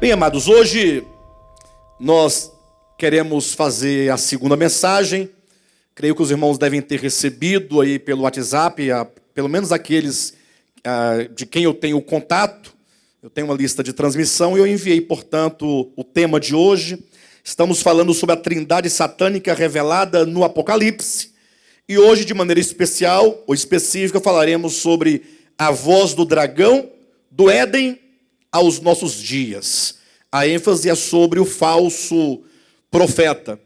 Bem, amados, hoje nós queremos fazer a segunda mensagem. Creio que os irmãos devem ter recebido aí pelo WhatsApp, pelo menos aqueles de quem eu tenho contato. Eu tenho uma lista de transmissão e eu enviei, portanto, o tema de hoje. Estamos falando sobre a trindade satânica revelada no Apocalipse. E hoje, de maneira especial ou específica, falaremos sobre a voz do dragão do Éden aos nossos dias. A ênfase é sobre o falso profeta.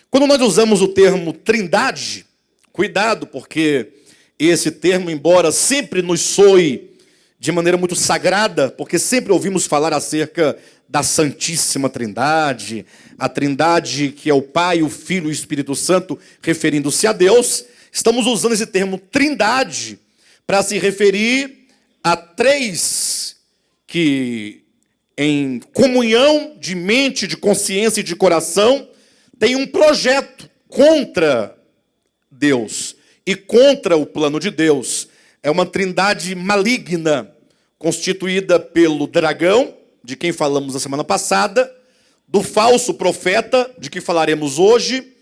Quando nós usamos o termo trindade, cuidado, porque esse termo, embora sempre nos soe de maneira muito sagrada, porque sempre ouvimos falar acerca da Santíssima Trindade, a Trindade que é o Pai, o Filho e o Espírito Santo, referindo-se a Deus, estamos usando esse termo trindade para se referir a três que, em comunhão de mente, de consciência e de coração, têm um projeto contra Deus e contra o plano de Deus. É uma trindade maligna, constituída pelo dragão, de quem falamos na semana passada, do falso profeta, de quem falaremos hoje,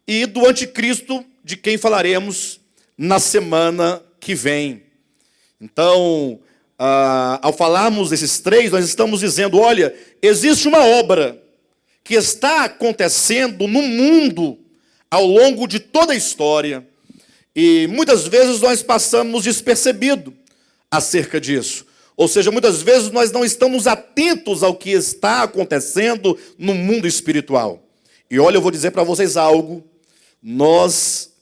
e do anticristo, de quem falaremos na semana que vem. Então, ao falarmos desses três, nós estamos dizendo, olha, existe uma obra que está acontecendo no mundo ao longo de toda a história, e muitas vezes nós passamos despercebido acerca disso. Ou seja, muitas vezes nós não estamos atentos ao que está acontecendo no mundo espiritual. E olha, eu vou dizer para vocês algo, nós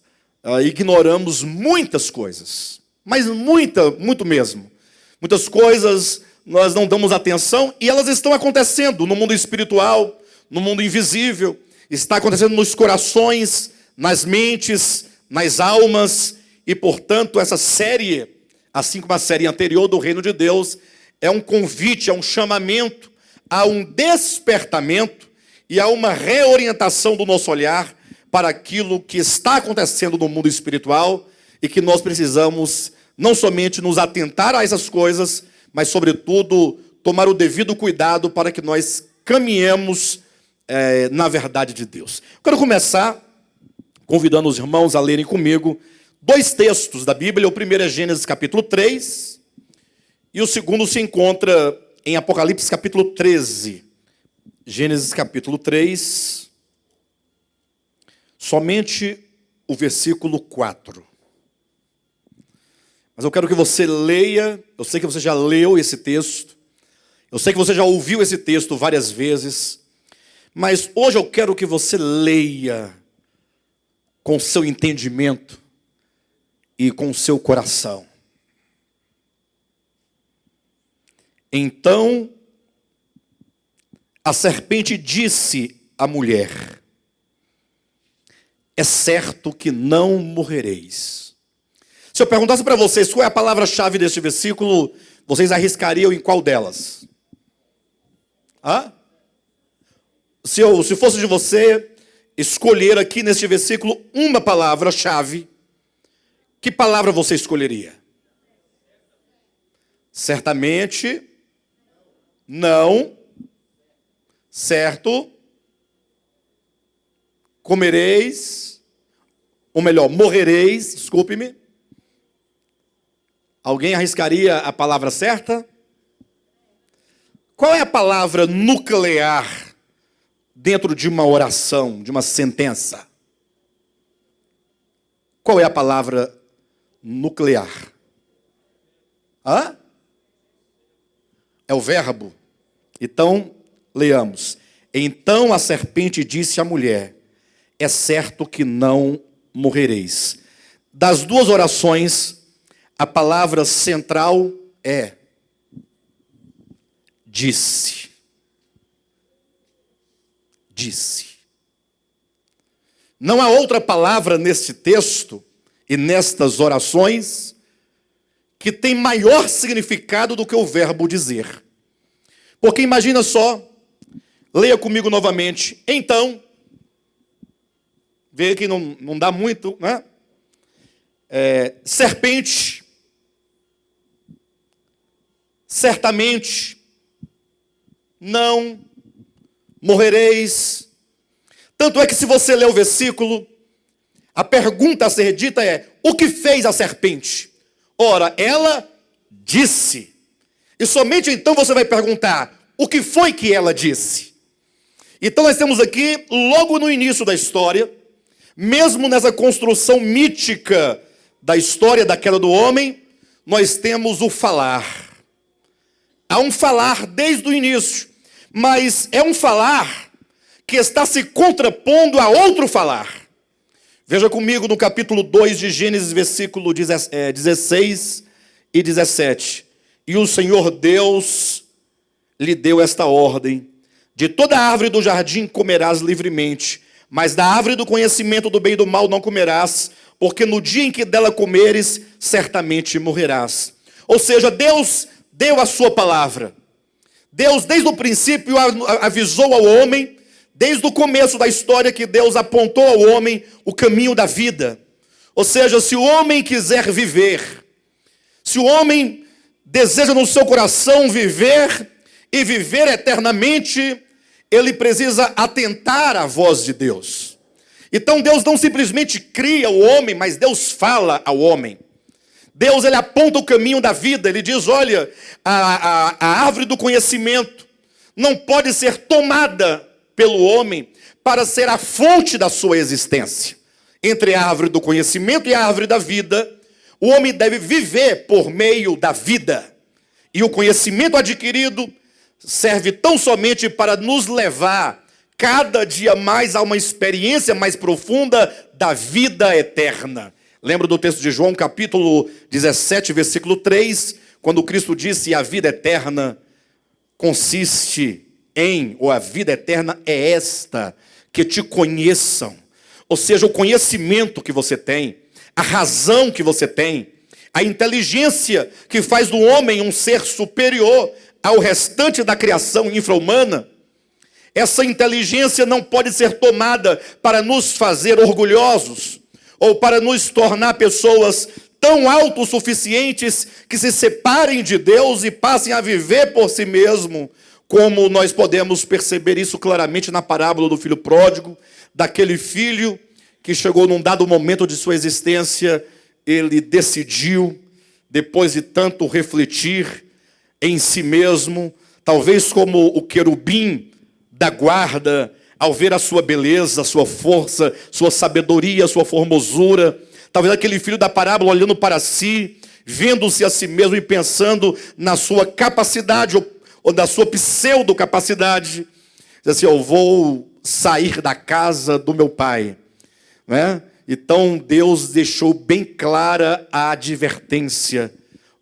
ignoramos muitas coisas, mas muito mesmo. Muitas coisas nós não damos atenção e elas estão acontecendo no mundo espiritual, no mundo invisível, está acontecendo nos corações, nas mentes, nas almas, e portanto essa série, assim como a série anterior do Reino de Deus, é um convite, é um chamamento, a um despertamento e a uma reorientação do nosso olhar para aquilo que está acontecendo no mundo espiritual e que nós precisamos não somente nos atentar a essas coisas, mas sobretudo tomar o devido cuidado para que nós caminhemos na verdade de Deus. Eu quero começar convidando os irmãos a lerem comigo dois textos da Bíblia. O primeiro é Gênesis capítulo 3, e o segundo se encontra em Apocalipse capítulo 13. Gênesis capítulo 3, somente o versículo 4. Mas eu quero que você leia, eu sei que você já leu esse texto, eu sei que você já ouviu esse texto várias vezes, mas hoje eu quero que você leia com seu entendimento e com seu coração. Então, a serpente disse à mulher: é certo que não morrereis. Se eu perguntasse para vocês qual é a palavra-chave deste versículo, vocês arriscariam em qual delas? Se fosse de você escolher aqui neste versículo uma palavra-chave, que palavra você escolheria? Certamente, não, certo, comereis, ou melhor, morrereis, desculpe-me. Alguém arriscaria a palavra certa? Qual é a palavra nuclear dentro de uma oração, de uma sentença? Qual é a palavra nuclear? É o verbo. Então, leamos. Então a serpente disse à mulher: é certo que não morrereis. Das duas orações, a palavra central é disse. Disse. Não há outra palavra neste texto e nestas orações que tem maior significado do que o verbo dizer. Porque imagina só, leia comigo novamente. Então, vê que não dá muito, né? Serpente, certamente, não morrereis. Tanto é que se você ler o versículo, a pergunta a ser dita é: o que fez a serpente? Ora, ela disse. E somente então você vai perguntar: o que foi que ela disse? Então nós temos aqui, logo no início da história, mesmo nessa construção mítica da história da queda do homem, nós temos o falar. Há um falar desde o início, mas é um falar que está se contrapondo a outro falar. Veja comigo no capítulo 2 de Gênesis, versículo 16 e 17. E o Senhor Deus lhe deu esta ordem: de toda árvore do jardim comerás livremente, mas da árvore do conhecimento do bem e do mal não comerás, porque no dia em que dela comeres, certamente morrerás. Ou seja, Deus deu a sua palavra. Deus, desde o princípio, avisou ao homem, desde o começo da história, que Deus apontou ao homem o caminho da vida. Ou seja, se o homem quiser viver, se o homem deseja no seu coração viver e viver eternamente, ele precisa atentar à voz de Deus. Então Deus não simplesmente cria o homem, mas Deus fala ao homem. Deus, ele aponta o caminho da vida. Ele diz: olha, a árvore do conhecimento não pode ser tomada pelo homem para ser a fonte da sua existência. Entre a árvore do conhecimento e a árvore da vida, o homem deve viver por meio da vida. E o conhecimento adquirido serve tão somente para nos levar cada dia mais a uma experiência mais profunda da vida eterna. Lembra do texto de João, capítulo 17, versículo 3, quando Cristo disse: a vida eterna consiste em, ou a vida eterna é esta, que te conheçam. Ou seja, o conhecimento que você tem, a razão que você tem, a inteligência que faz do homem um ser superior ao restante da criação infra-humana. Essa inteligência não pode ser tomada para nos fazer orgulhosos, ou para nos tornar pessoas tão autossuficientes que se separem de Deus e passem a viver por si mesmo, como nós podemos perceber isso claramente na parábola do filho pródigo, daquele filho que chegou num dado momento de sua existência, ele decidiu, depois de tanto refletir em si mesmo, talvez como o querubim da guarda, ao ver a sua beleza, a sua força, sua sabedoria, a sua formosura, talvez aquele filho da parábola olhando para si, vendo-se a si mesmo e pensando na sua capacidade, ou da sua pseudo-capacidade, diz assim: eu vou sair da casa do meu pai, né? Então Deus deixou bem clara a advertência: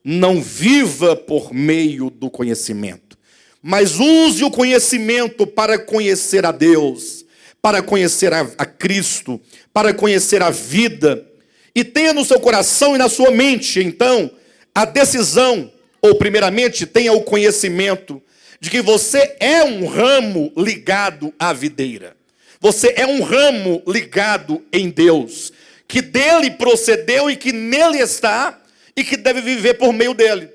não viva por meio do conhecimento, mas use o conhecimento para conhecer a Deus, para conhecer a Cristo, para conhecer a vida. E tenha no seu coração e na sua mente, então, a decisão, ou primeiramente tenha o conhecimento de que você é um ramo ligado à videira. Você é um ramo ligado em Deus, que dele procedeu e que nele está e que deve viver por meio dele.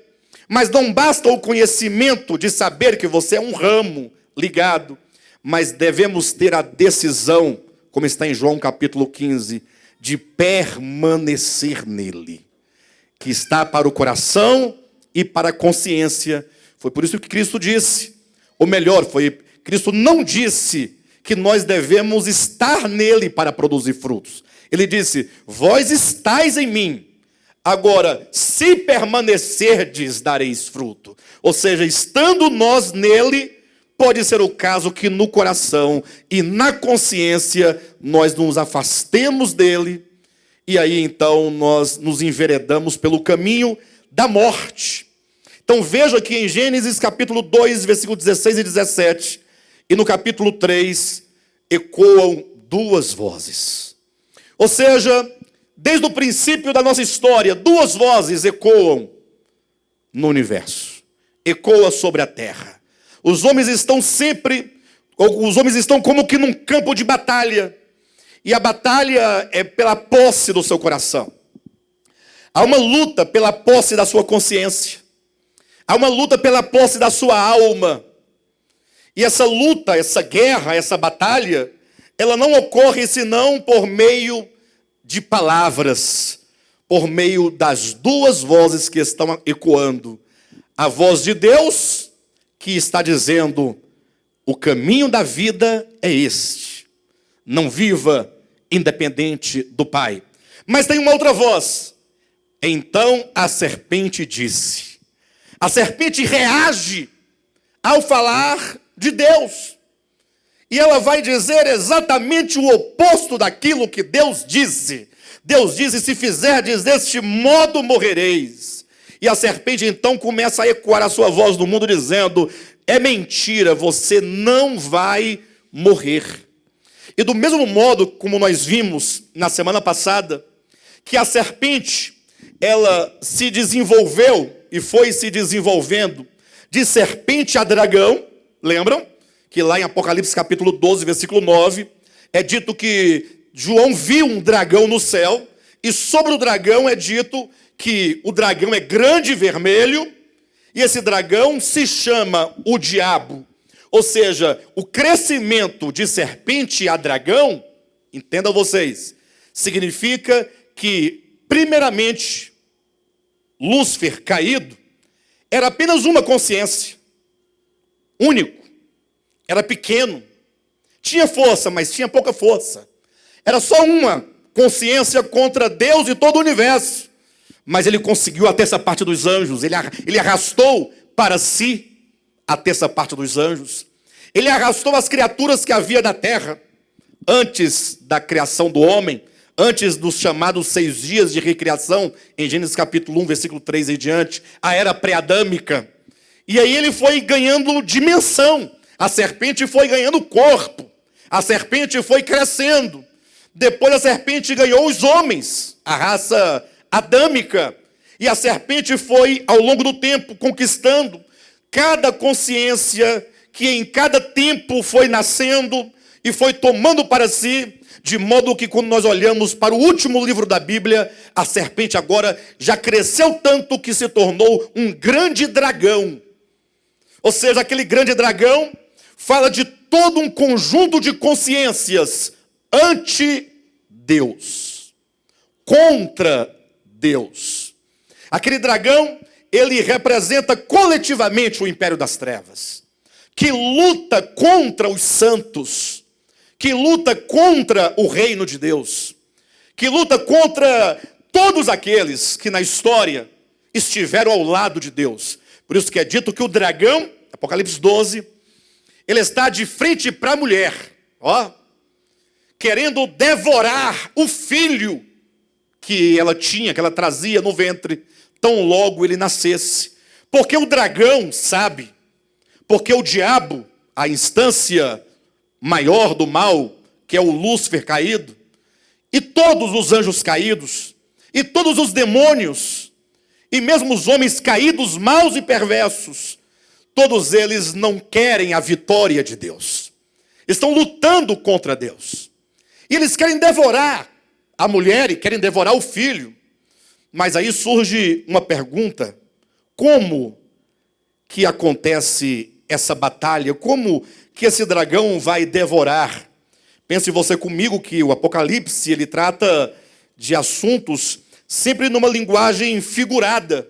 Mas não basta o conhecimento de saber que você é um ramo ligado, mas devemos ter a decisão, como está em João capítulo 15, de permanecer nele, que está para o coração e para a consciência. Foi por isso que Cristo disse, ou melhor, Cristo não disse que nós devemos estar nele para produzir frutos. Ele disse: vós estáis em mim, agora, se permanecerdes, dareis fruto. Ou seja, estando nós nele, pode ser o caso que no coração e na consciência nós nos afastemos dele, e aí então nós nos enveredamos pelo caminho da morte. Então veja que em Gênesis capítulo 2, versículo 16 e 17, e no capítulo 3, ecoam duas vozes. Ou seja, desde o princípio da nossa história, duas vozes ecoam no universo, ecoam sobre a terra. Os homens estão como que num campo de batalha, e a batalha é pela posse do seu coração. Há uma luta pela posse da sua consciência, há uma luta pela posse da sua alma. E essa luta, essa guerra, essa batalha, ela não ocorre senão por meio de palavras, por meio das duas vozes que estão ecoando. A voz de Deus, que está dizendo: o caminho da vida é este. Não viva independente do Pai. Mas tem uma outra voz. Então a serpente disse. A serpente reage ao falar de Deus. E ela vai dizer exatamente o oposto daquilo que Deus disse. Deus disse: se fizerdes deste modo, morrereis. E a serpente então começa a ecoar a sua voz no mundo dizendo: é mentira, você não vai morrer. E do mesmo modo como nós vimos na semana passada, que a serpente, ela se desenvolveu e foi se desenvolvendo de serpente a dragão, lembram? Que lá em Apocalipse capítulo 12, versículo 9, é dito que João viu um dragão no céu, e sobre o dragão é dito que o dragão é grande e vermelho, e esse dragão se chama o diabo. Ou seja, o crescimento de serpente a dragão, entendam vocês, significa que, primeiramente, Lúcifer caído era apenas uma consciência, único, era pequeno, tinha força, mas tinha pouca força. Era só uma consciência contra Deus e todo o universo. Mas ele conseguiu a terça parte dos anjos, ele arrastou para si a terça parte dos anjos. Ele arrastou as criaturas que havia na terra, antes da criação do homem, antes dos chamados 6 dias de recriação, em Gênesis capítulo 1, versículo 3 e diante, a era pré-adâmica. E aí ele foi ganhando dimensão, a serpente foi ganhando corpo, a serpente foi crescendo. Depois a serpente ganhou os homens, a raça adâmica, e a serpente foi, ao longo do tempo, conquistando cada consciência que em cada tempo foi nascendo e foi tomando para si, de modo que quando nós olhamos para o último livro da Bíblia, a serpente agora já cresceu tanto que se tornou um grande dragão. Ou seja, aquele grande dragão fala de todo um conjunto de consciências anti-Deus, contra Deus. Aquele dragão, ele representa coletivamente o império das trevas, que luta contra os santos, que luta contra o reino de Deus, que luta contra todos aqueles que na história estiveram ao lado de Deus. Por isso que é dito que o dragão, Apocalipse 12, ele está de frente para a mulher, querendo devorar o filho que ela tinha, que ela trazia no ventre, tão logo ele nascesse. Porque o dragão sabe, porque o diabo, a instância maior do mal, que é o Lúcifer caído, e todos os anjos caídos, e todos os demônios, e mesmo os homens caídos, maus e perversos, todos eles não querem a vitória de Deus. Estão lutando contra Deus. E eles querem devorar a mulher e querem devorar o filho. Mas aí surge uma pergunta: como que acontece essa batalha? Como que esse dragão vai devorar? Pense você comigo que o Apocalipse, ele trata de assuntos sempre numa linguagem figurada,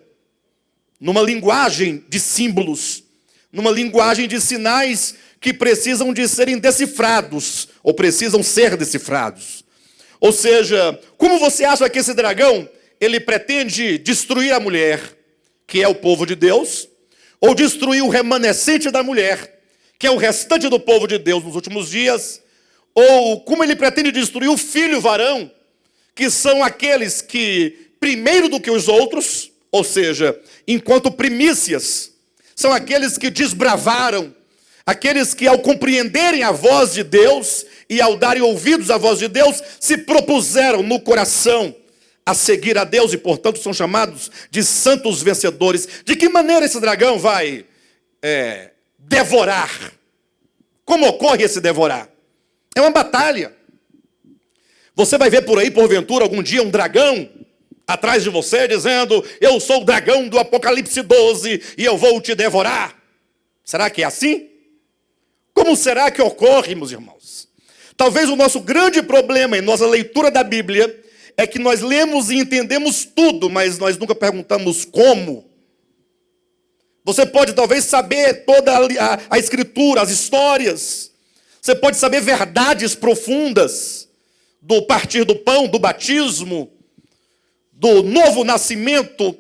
numa linguagem de símbolos, numa linguagem de sinais que precisam de serem decifrados, ou precisam ser decifrados. Ou seja, como você acha que esse dragão, ele pretende destruir a mulher, que é o povo de Deus, ou destruir o remanescente da mulher, que é o restante do povo de Deus nos últimos dias, ou como ele pretende destruir o filho varão, que são aqueles que, primeiro do que os outros, ou seja, enquanto primícias, são aqueles que desbravaram, aqueles que ao compreenderem a voz de Deus e ao darem ouvidos à voz de Deus, se propuseram no coração a seguir a Deus e, portanto, são chamados de santos vencedores. De que maneira esse dragão vai devorar? Como ocorre esse devorar? É uma batalha. Você vai ver por aí, porventura, algum dia um dragão atrás de você dizendo: eu sou o dragão do Apocalipse 12 e eu vou te devorar. Será que é assim? Como será que ocorre, meus irmãos? Talvez o nosso grande problema em nossa leitura da Bíblia é que nós lemos e entendemos tudo, mas nós nunca perguntamos como. Você pode talvez saber toda a Escritura, as histórias. Você pode saber verdades profundas do partir do pão, do batismo, do novo nascimento,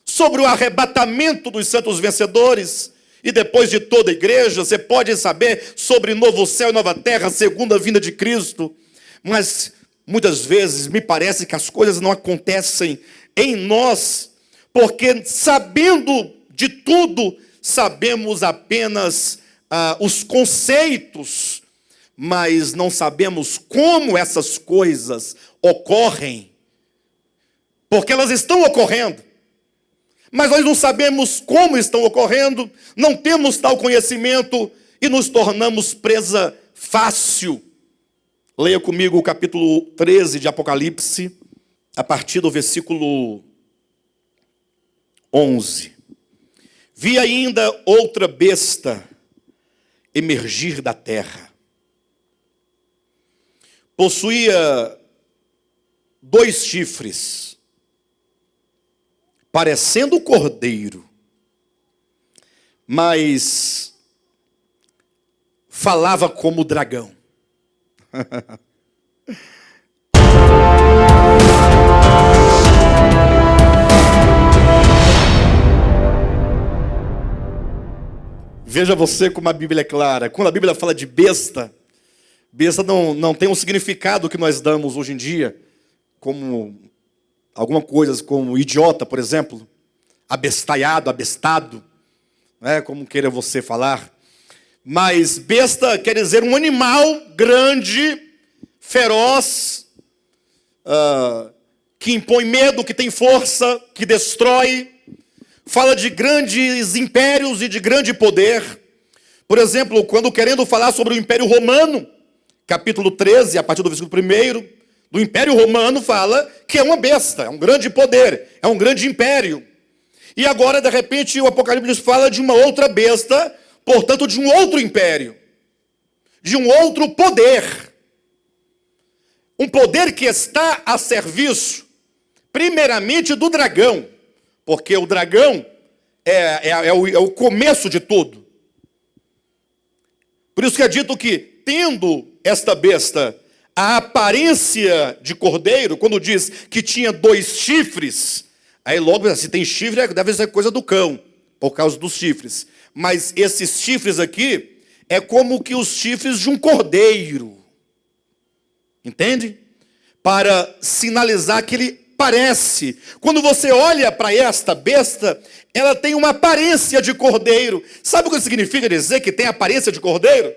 sobre o arrebatamento dos santos vencedores. E depois de toda a igreja, você pode saber sobre novo céu e nova terra, segunda vinda de Cristo. Mas muitas vezes me parece que as coisas não acontecem em nós, porque sabendo de tudo, sabemos apenas os conceitos, mas não sabemos como essas coisas ocorrem, porque elas estão ocorrendo, mas nós não sabemos como estão ocorrendo, não temos tal conhecimento e nos tornamos presa fácil. Leia comigo o capítulo 13 de Apocalipse, a partir do versículo 11. Vi ainda outra besta emergir da terra. Possuía 2 chifres, parecendo cordeiro, mas falava como dragão. Veja você como a Bíblia é clara. Quando a Bíblia fala de besta, besta não tem um significado que nós damos hoje em dia, como alguma coisa como idiota, por exemplo, abestalhado, abestado, né, como queira você falar. Mas besta quer dizer um animal grande, feroz, que impõe medo, que tem força, que destrói. Fala de grandes impérios e de grande poder. Por exemplo, quando querendo falar sobre o Império Romano, capítulo 13, a partir do versículo 1, do Império Romano fala que é uma besta, é um grande poder, é um grande império. E agora, de repente, o Apocalipse fala de uma outra besta, portanto, de um outro império, de um outro poder. Um poder que está a serviço, primeiramente, do dragão. Porque o dragão é o começo de tudo. Por isso que é dito que, tendo esta besta a aparência de cordeiro, quando diz que tinha 2 chifres, aí logo, se tem chifre, deve ser coisa do cão, por causa dos chifres. Mas esses chifres aqui, é como que os chifres de um cordeiro. Entende? Para sinalizar que ele parece. Quando você olha para esta besta, ela tem uma aparência de cordeiro. Sabe o que significa dizer que tem aparência de cordeiro?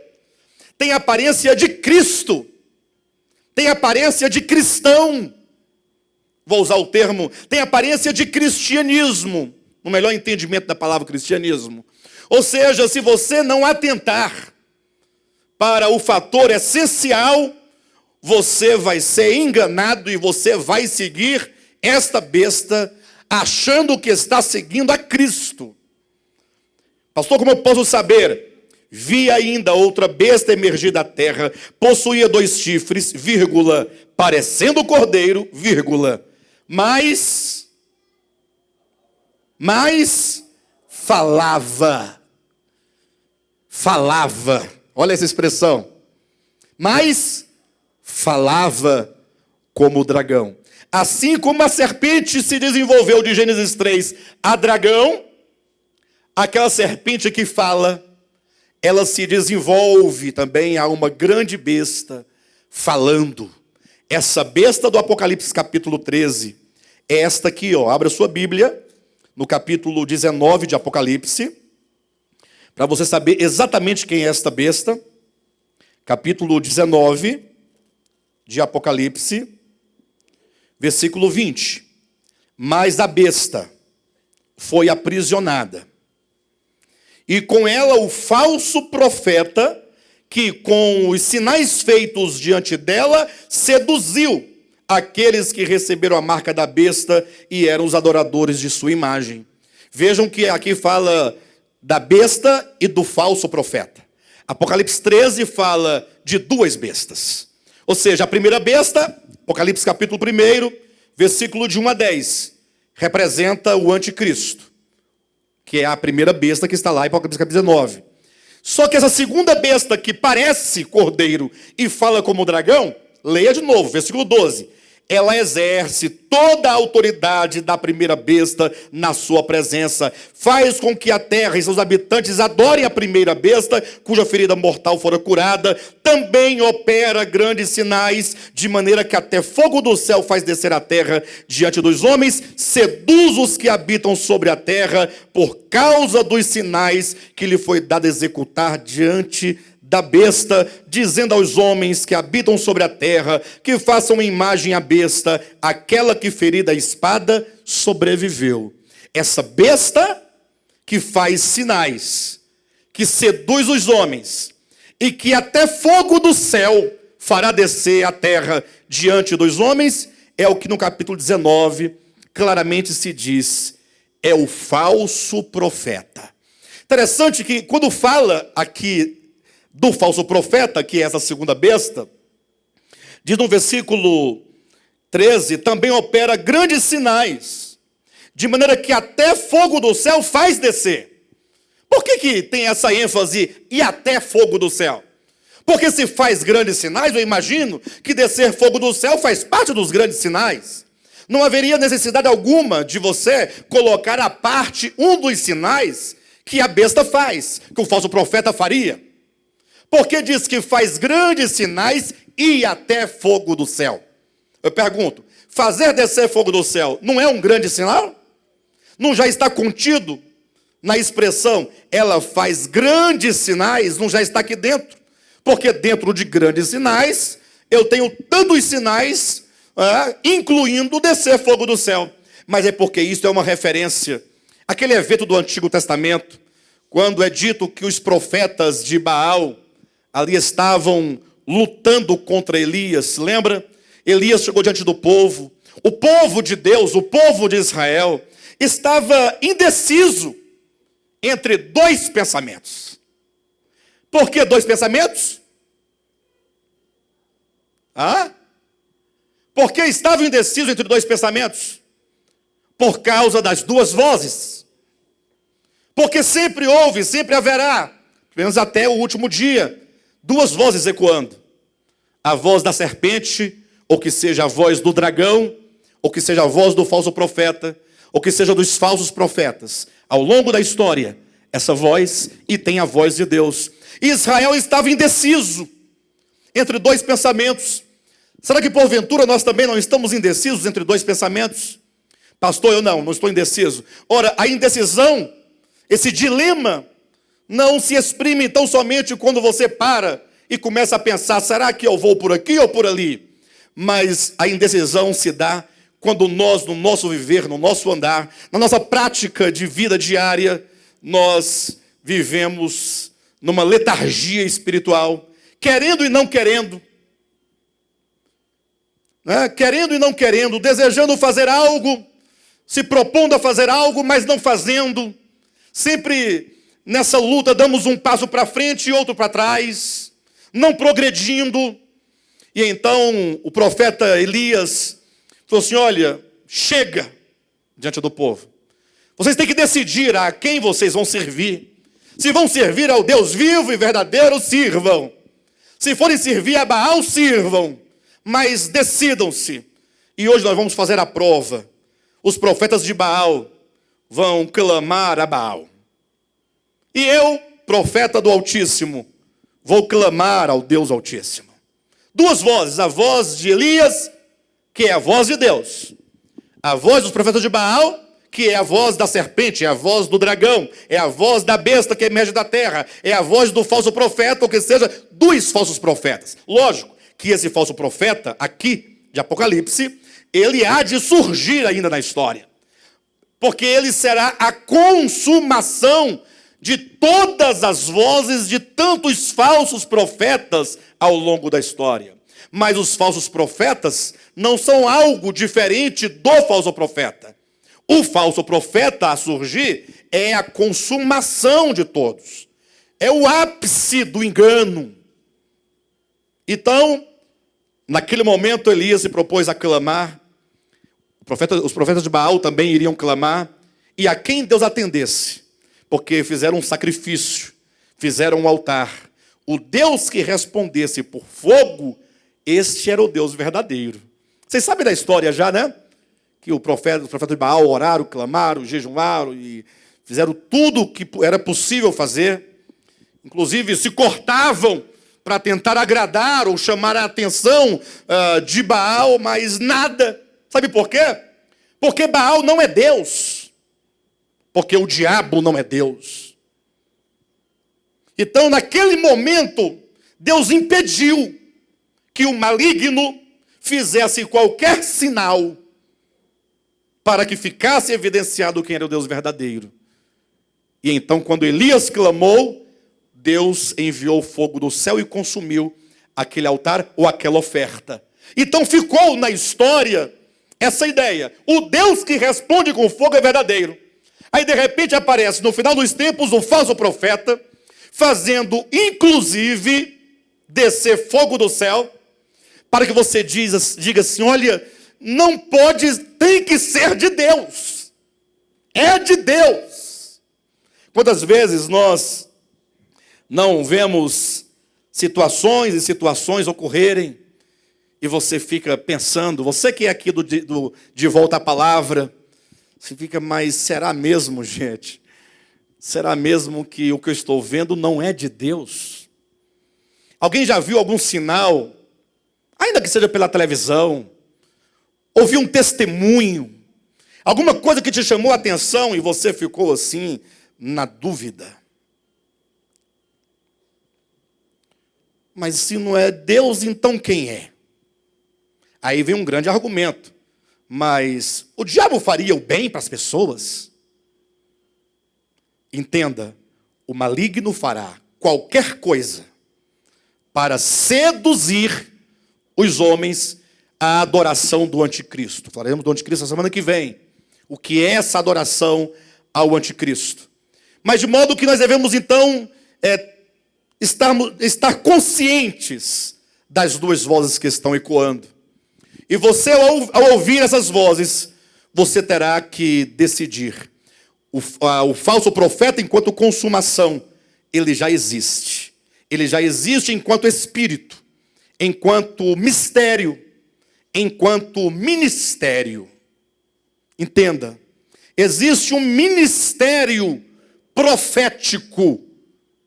Tem aparência de Cristo. Tem aparência de cristão. Vou usar o termo, tem aparência de cristianismo, no melhor entendimento da palavra cristianismo. Ou seja, se você não atentar para o fator essencial, você vai ser enganado e você vai seguir esta besta achando que está seguindo a Cristo. Pastor, como eu posso saber? Vi ainda outra besta emergir da terra, possuía 2 chifres, vírgula, parecendo cordeiro, vírgula, mas falava. Olha essa expressão. Mas falava como o dragão. Assim como a serpente se desenvolveu de Gênesis 3 a dragão, aquela serpente que fala, ela se desenvolve também a uma grande besta falando. Essa besta do Apocalipse capítulo 13 é esta aqui, ó. Abra sua Bíblia no capítulo 19 de Apocalipse, para você saber exatamente quem é esta besta. Capítulo 19 de Apocalipse, versículo 20. Mas a besta foi aprisionada, e com ela o falso profeta, que com os sinais feitos diante dela, seduziu aqueles que receberam a marca da besta e eram os adoradores de sua imagem. Vejam que aqui fala da besta e do falso profeta. Apocalipse 13 fala de duas bestas. Ou seja, a primeira besta, Apocalipse capítulo 1, versículo de 1 a 10, representa o anticristo, que é a primeira besta que está lá em Apocalipse capítulo 19. Só que essa segunda besta que parece cordeiro e fala como dragão, leia de novo, versículo 12. Ela exerce toda a autoridade da primeira besta na sua presença. Faz com que a terra e seus habitantes adorem a primeira besta, cuja ferida mortal fora curada. Também opera grandes sinais, de maneira que até fogo do céu faz descer a terra diante dos homens. Seduz os que habitam sobre a terra, por causa dos sinais que lhe foi dado executar diante da besta, dizendo aos homens que habitam sobre a terra, que façam imagem à besta, aquela que ferida a espada sobreviveu. Essa besta que faz sinais, que seduz os homens, e que até fogo do céu fará descer a terra diante dos homens, é o que no capítulo 19 claramente se diz, é o falso profeta. Interessante que quando fala aqui do falso profeta, que é essa segunda besta, diz no versículo 13, também opera grandes sinais, de maneira que até fogo do céu faz descer. Por que tem essa ênfase, e até fogo do céu? Porque se faz grandes sinais, eu imagino que descer fogo do céu faz parte dos grandes sinais. Não haveria necessidade alguma de você colocar à parte um dos sinais que a besta faz, que o falso profeta faria. Porque diz que faz grandes sinais e até fogo do céu. Eu pergunto, fazer descer fogo do céu não é um grande sinal? Não já está contido na expressão, ela faz grandes sinais, não já está aqui dentro? Porque dentro de grandes sinais, eu tenho tantos sinais, incluindo descer fogo do céu. Mas é porque isso é uma referência àquele evento do Antigo Testamento, quando é dito que os profetas de Baal ali estavam lutando contra Elias, lembra? Elias chegou diante do povo. O povo de Deus, o povo de Israel, estava indeciso entre dois pensamentos. Por que dois pensamentos? Por que estavam indecisos entre dois pensamentos? Por causa das duas vozes. Porque sempre houve, sempre haverá, pelo menos até o último dia, duas vozes ecoando. A voz da serpente, ou que seja a voz do dragão, ou que seja a voz do falso profeta, ou que seja dos falsos profetas. Ao longo da história, essa voz, e tem a voz de Deus. E Israel estava indeciso entre dois pensamentos. Será que porventura nós também não estamos indecisos entre dois pensamentos? Pastor, eu não estou indeciso. Ora, a indecisão, esse dilema, não se exprime tão somente quando você para e começa a pensar, será que eu vou por aqui ou por ali? Mas a indecisão se dá quando nós, no nosso viver, no nosso andar, na nossa prática de vida diária, nós vivemos numa letargia espiritual, querendo e não querendo, querendo e não querendo, desejando fazer algo, se propondo a fazer algo, mas não fazendo, sempre nessa luta damos um passo para frente e outro para trás, não progredindo. E então o profeta Elias falou assim, olha, chega diante do povo. Vocês têm que decidir a quem vocês vão servir. Se vão servir ao Deus vivo e verdadeiro, sirvam. Se forem servir a Baal, sirvam. Mas decidam-se. E hoje nós vamos fazer a prova. Os profetas de Baal vão clamar a Baal. E eu, profeta do Altíssimo, vou clamar ao Deus Altíssimo. Duas vozes, a voz de Elias, que é a voz de Deus. A voz dos profetas de Baal, que é a voz da serpente, é a voz do dragão, é a voz da besta que emerge da terra, é a voz do falso profeta, ou que seja, dos falsos profetas. Lógico que esse falso profeta, aqui de Apocalipse, ele há de surgir ainda na história. Porque ele será a consumação de todas as vozes de tantos falsos profetas ao longo da história. Mas os falsos profetas não são algo diferente do falso profeta. O falso profeta a surgir é a consumação de todos. É o ápice do engano. Então, naquele momento, Elias se propôs a clamar. Os profetas de Baal também iriam clamar. E a quem Deus atendesse, porque fizeram um sacrifício, fizeram um altar. O Deus que respondesse por fogo, este era o Deus verdadeiro. Vocês sabem da história já, né? Que os profetas de Baal oraram, clamaram, jejuaram e fizeram tudo o que era possível fazer. Inclusive se cortavam para tentar agradar ou chamar a atenção de Baal, mas nada. Sabe por quê? Porque Baal não é Deus. Porque o diabo não é Deus. Então, naquele momento, Deus impediu que o maligno fizesse qualquer sinal para que ficasse evidenciado quem era o Deus verdadeiro. E então, quando Elias clamou, Deus enviou fogo do céu e consumiu aquele altar ou aquela oferta. Então ficou na história essa ideia. O Deus que responde com fogo é verdadeiro. Aí de repente aparece no final dos tempos um falso profeta, fazendo inclusive descer fogo do céu, para que você diga assim, olha, não pode, tem que ser de Deus. É de Deus. Quantas vezes nós não vemos situações e situações ocorrerem e você fica pensando, você que é aqui de volta à palavra, você fica, mas será mesmo, gente? Será mesmo que o que eu estou vendo não é de Deus? Alguém já viu algum sinal, ainda que seja pela televisão, ouviu um testemunho, alguma coisa que te chamou a atenção e você ficou assim, na dúvida? Mas se não é Deus, então quem é? Aí vem um grande argumento. Mas o diabo faria o bem para as pessoas? Entenda, o maligno fará qualquer coisa para seduzir os homens à adoração do anticristo. Falaremos do anticristo na semana que vem. O que é essa adoração ao anticristo? Mas de modo que nós devemos então estar conscientes das duas vozes que estão ecoando. E você, ao ouvir essas vozes, você terá que decidir. O falso profeta, enquanto consumação, ele já existe. Ele já existe enquanto espírito, enquanto mistério, enquanto ministério. Entenda, existe um ministério profético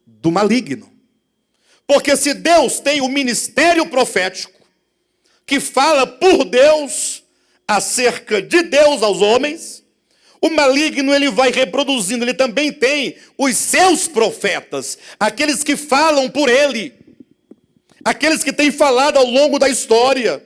do maligno. Porque se Deus tem o ministério profético, que fala por Deus, acerca de Deus aos homens, o maligno ele vai reproduzindo, ele também tem os seus profetas, aqueles que falam por ele, aqueles que têm falado ao longo da história,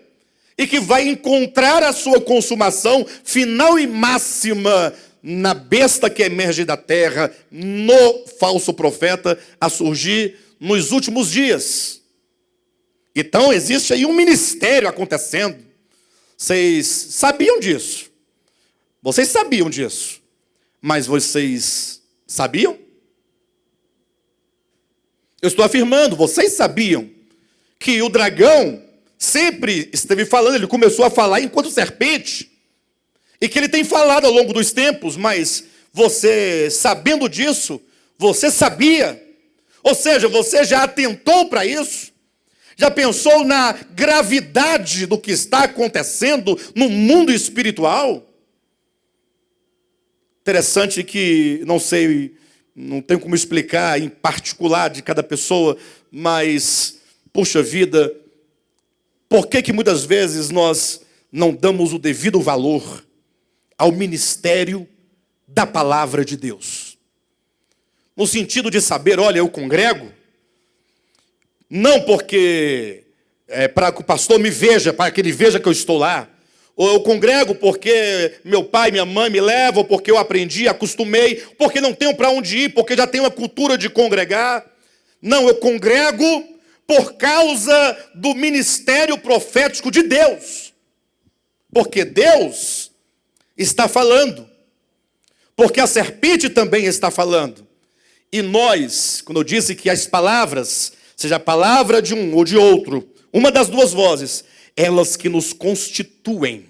e que vai encontrar a sua consumação final e máxima na besta que emerge da terra, no falso profeta a surgir nos últimos dias. Então existe aí um ministério acontecendo. Vocês sabiam disso? Vocês sabiam disso? Mas vocês sabiam? Eu estou afirmando, vocês sabiam que o dragão sempre esteve falando, ele começou a falar enquanto serpente, e que ele tem falado ao longo dos tempos, mas você, sabendo disso, você sabia? Ou seja, você já atentou para isso? Já pensou na gravidade do que está acontecendo no mundo espiritual? Interessante que, não sei, não tenho como explicar em particular de cada pessoa, mas, puxa vida, por que muitas vezes nós não damos o devido valor ao ministério da palavra de Deus? No sentido de saber, olha, eu congrego, não porque para que o pastor me veja, para que ele veja que eu estou lá. Ou eu congrego porque meu pai, minha mãe me levam, porque eu aprendi, acostumei, porque não tenho para onde ir, porque já tenho a cultura de congregar. Não, eu congrego por causa do ministério profético de Deus. Porque Deus está falando. Porque a serpente também está falando. E nós, quando eu disse que as palavras, seja a palavra de um ou de outro, uma das duas vozes, elas que nos constituem.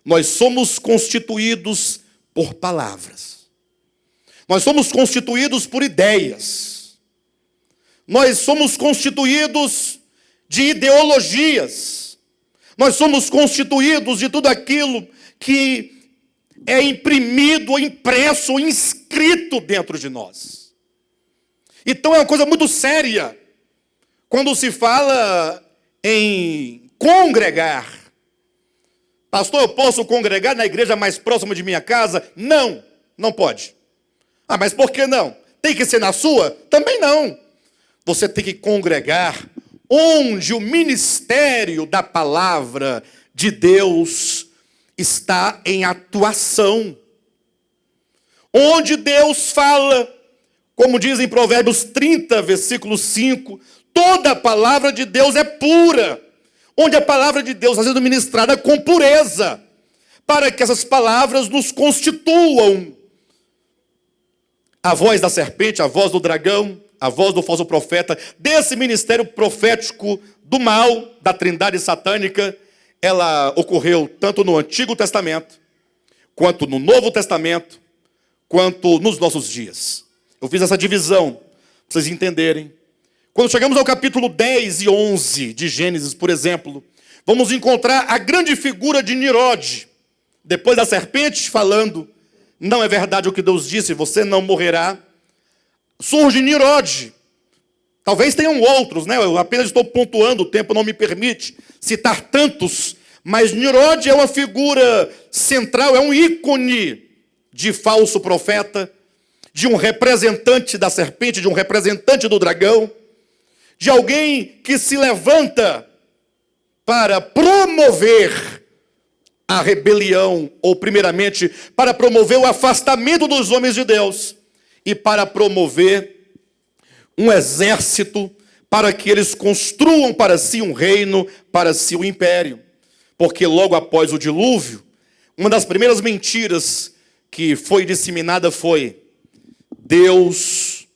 Nós somos constituídos por palavras. Nós somos constituídos por ideias. Nós somos constituídos de ideologias. Nós somos constituídos de tudo aquilo que é imprimido, ou impresso, ou inscrito dentro de nós. Então é uma coisa muito séria quando se fala em congregar. Pastor, eu posso congregar na igreja mais próxima de minha casa? Não, não pode. Ah, mas por que não? Tem que ser na sua? Também não. Você tem que congregar onde o ministério da palavra de Deus está em atuação. Onde Deus fala, como diz em Provérbios 30, versículo 5, toda a palavra de Deus é pura. Onde a palavra de Deus está sendo ministrada com pureza, para que essas palavras nos constituam. A voz da serpente, a voz do dragão, a voz do falso profeta, desse ministério profético do mal, da trindade satânica, ela ocorreu tanto no Antigo Testamento, quanto no Novo Testamento, quanto nos nossos dias. Eu fiz essa divisão, para vocês entenderem. Quando chegamos ao capítulo 10 e 11 de Gênesis, por exemplo, vamos encontrar a grande figura de Nimrod. Depois da serpente falando, não é verdade o que Deus disse, você não morrerá. Surge Nimrod. Talvez tenham outros, né? Eu apenas estou pontuando, o tempo não me permite citar tantos, mas Nimrod é uma figura central, é um ícone de falso profeta, de um representante da serpente, de um representante do dragão, de alguém que se levanta para promover a rebelião, ou primeiramente, para promover o afastamento dos homens de Deus, e para promover um exército, para que eles construam para si um reino, para si um império. Porque logo após o dilúvio, uma das primeiras mentiras que foi disseminada foi: Deus,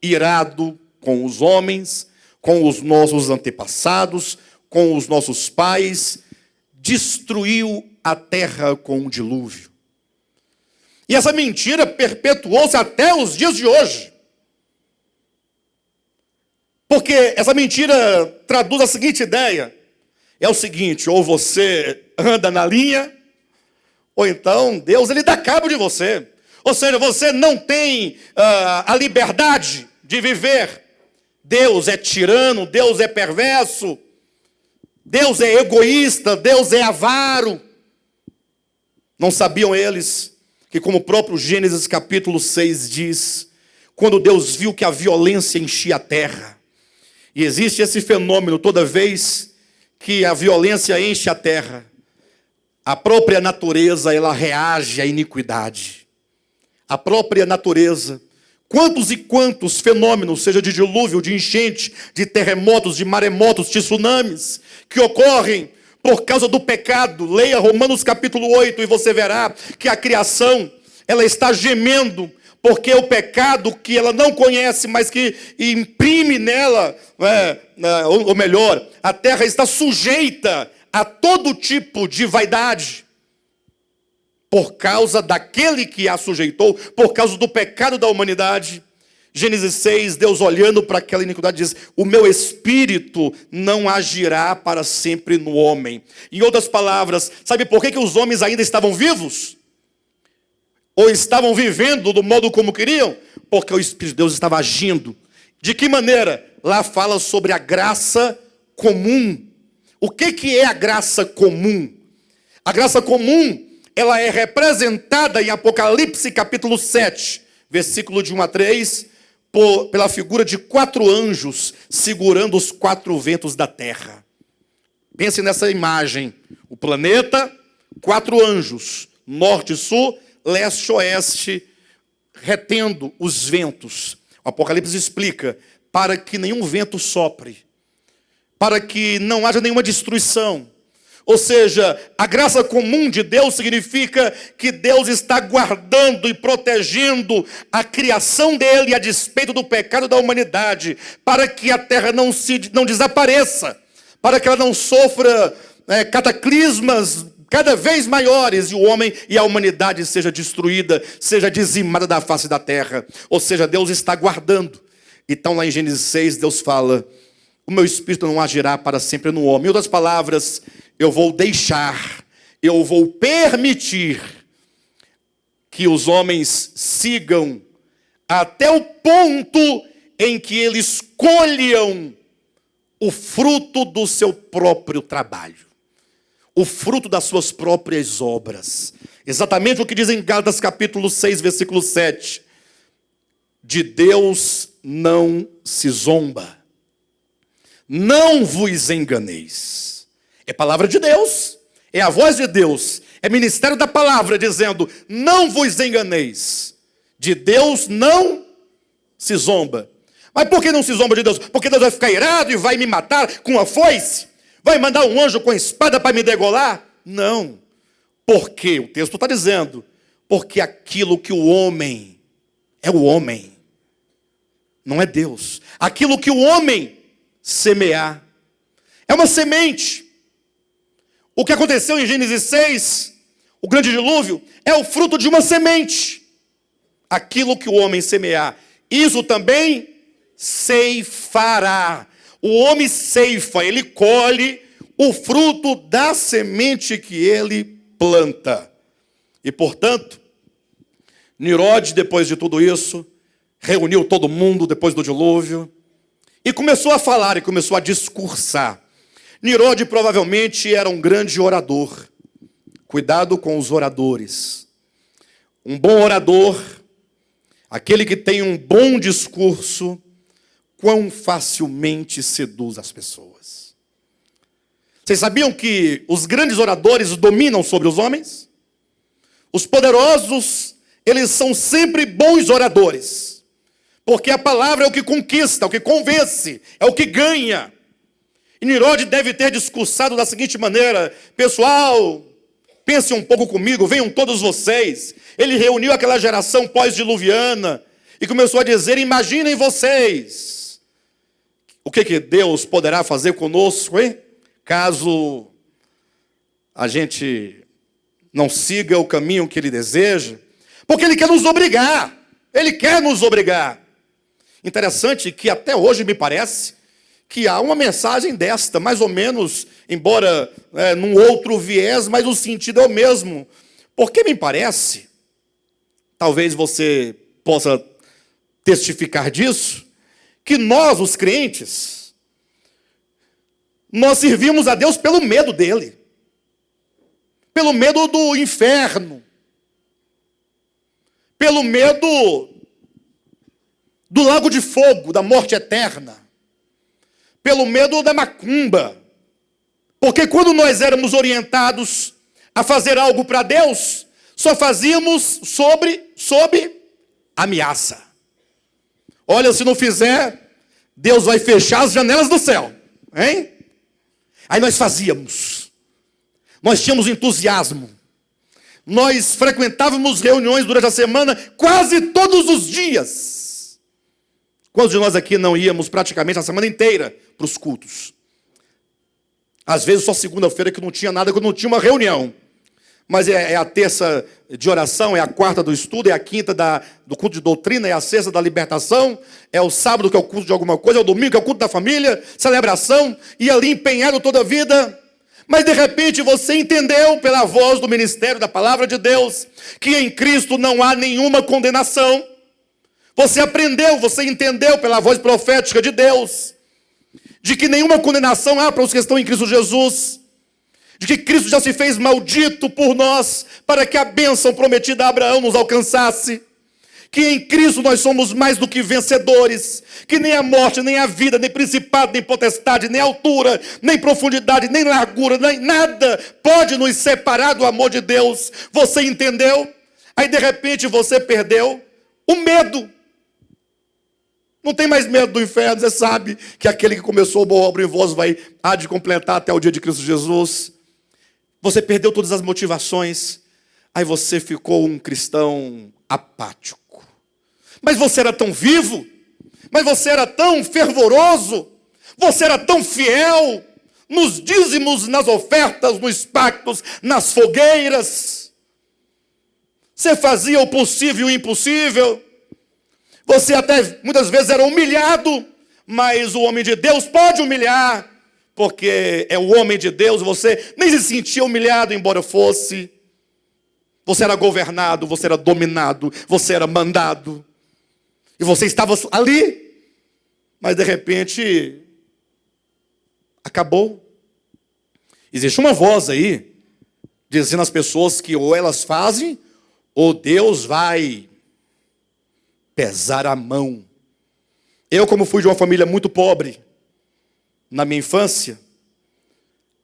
irado com os homens, com os nossos antepassados, com os nossos pais, destruiu a terra com um dilúvio. E essa mentira perpetuou-se até os dias de hoje. Porque essa mentira traduz a seguinte ideia: é o seguinte, ou você anda na linha, ou então Deus ele dá cabo de você. Ou seja, você não tem a liberdade de viver. Deus é tirano, Deus é perverso, Deus é egoísta, Deus é avaro. Não sabiam eles que, como o próprio Gênesis capítulo 6 diz, quando Deus viu que a violência enchia a terra, e existe esse fenômeno toda vez que a violência enche a terra, a própria natureza ela reage à iniquidade. A própria natureza. Quantos e quantos fenômenos, seja de dilúvio, de enchente, de terremotos, de maremotos, de tsunamis, que ocorrem por causa do pecado. Leia Romanos capítulo 8 e você verá que a criação, ela está gemendo, porque o pecado que ela não conhece, mas que imprime nela, ou melhor, a terra está sujeita a todo tipo de vaidade, por causa daquele que a sujeitou, por causa do pecado da humanidade. Gênesis 6, Deus olhando para aquela iniquidade diz: o meu espírito não agirá para sempre no homem. Em outras palavras, sabe por que os homens ainda estavam vivos? Ou estavam vivendo do modo como queriam? Porque o Espírito de Deus estava agindo. De que maneira? Lá fala sobre a graça comum. O que é a graça comum? A graça comum, ela é representada em Apocalipse capítulo 7, versículo de 1 a 3, pela figura de 4 anjos segurando os 4 ventos da terra. Pense nessa imagem. O planeta, 4 anjos, norte, sul, leste, oeste, retendo os ventos. O Apocalipse explica: para que nenhum vento sopre, para que não haja nenhuma destruição. Ou seja, a graça comum de Deus significa que Deus está guardando e protegendo a criação dele a despeito do pecado da humanidade, para que a terra não desapareça, para que ela não sofra cataclismas cada vez maiores e o homem e a humanidade seja destruída, seja dizimada da face da terra. Ou seja, Deus está guardando. Então lá em Gênesis 6, Deus fala: o meu espírito não agirá para sempre no homem. Em outras palavras, eu vou permitir que os homens sigam até o ponto em que eles colham o fruto do seu próprio trabalho, o fruto das suas próprias obras. Exatamente o que diz em Gálatas capítulo 6, versículo 7. De Deus não se zomba. Não vos enganeis. É palavra de Deus, é a voz de Deus, é ministério da palavra dizendo: não vos enganeis. De Deus não se zomba. Mas por que não se zomba de Deus? Porque Deus vai ficar irado e vai me matar com a foice? Vai mandar um anjo com a espada para me degolar? Não. Porque o texto está dizendo: porque aquilo que o homem é o homem, não é Deus. Aquilo que o homem semear é uma semente. O que aconteceu em Gênesis 6, o grande dilúvio, é o fruto de uma semente. Aquilo que o homem semear, isso também ceifará. O homem ceifa, ele colhe o fruto da semente que ele planta. E portanto, Nimrod, depois de tudo isso, reuniu todo mundo depois do dilúvio e começou a falar e começou a discursar. Nimrod provavelmente era um grande orador. Cuidado com os oradores. Um bom orador, aquele que tem um bom discurso, quão facilmente seduz as pessoas. Vocês sabiam que os grandes oradores dominam sobre os homens? Os poderosos, eles são sempre bons oradores. Porque a palavra é o que conquista, é o que convence, é o que ganha. E Nimrod deve ter discursado da seguinte maneira: pessoal, pensem um pouco comigo, venham todos vocês. Ele reuniu aquela geração pós-diluviana e começou a dizer: imaginem vocês, o que Deus poderá fazer conosco, hein? Caso a gente não siga o caminho que Ele deseja. Porque Ele quer nos obrigar, Ele quer nos obrigar. Interessante que até hoje me parece que há uma mensagem desta, mais ou menos, embora num outro viés, mas o sentido é o mesmo. Porque me parece, talvez você possa testificar disso, que nós, os crentes, nós servimos a Deus pelo medo dele, pelo medo do inferno, pelo medo do lago de fogo, da morte eterna, pelo medo da macumba. Porque quando nós éramos orientados a fazer algo para Deus, só fazíamos sob ameaça. Olha, se não fizer, Deus vai fechar as janelas do céu, hein? Aí nós fazíamos. Nós tínhamos entusiasmo. Nós frequentávamos reuniões durante a semana quase todos os dias. Quantos de nós aqui não íamos praticamente a semana inteira para os cultos? Às vezes só segunda-feira que não tinha nada, que não tinha uma reunião. Mas é a terça de oração, é a quarta do estudo, é a quinta do culto de doutrina, é a sexta da libertação, é o sábado que é o culto de alguma coisa, é o domingo que é o culto da família, celebração, e ali empenhado toda a vida. Mas de repente você entendeu pela voz do ministério da palavra de Deus que em Cristo não há nenhuma condenação. Você aprendeu, você entendeu pela voz profética de Deus de que nenhuma condenação há para os que estão em Cristo Jesus, de que Cristo já se fez maldito por nós para que a bênção prometida a Abraão nos alcançasse, que em Cristo nós somos mais do que vencedores, que nem a morte, nem a vida, nem principado, nem potestade, nem altura, nem profundidade, nem largura, nem nada pode nos separar do amor de Deus. Você entendeu? Aí de repente você perdeu o medo. Não tem mais medo do inferno. Você sabe que aquele que começou a boa obra em vós há de completar até o dia de Cristo Jesus. você perdeu todas as motivações, aí você ficou um cristão apático. Mas você era tão vivo, mas você era tão fervoroso, você era tão fiel nos dízimos, nas ofertas, nos pactos, nas fogueiras. Você fazia o possível e o impossível. Você até muitas vezes era humilhado, mas o homem de Deus pode humilhar, porque é o homem de Deus, você nem se sentia humilhado, embora fosse. Você era governado, você era dominado, você era mandado. E você estava ali, mas de repente acabou. Existe uma voz aí, dizendo às pessoas que ou elas fazem, ou Deus vai pesar a mão. Eu, como fui de uma família muito pobre, na minha infância,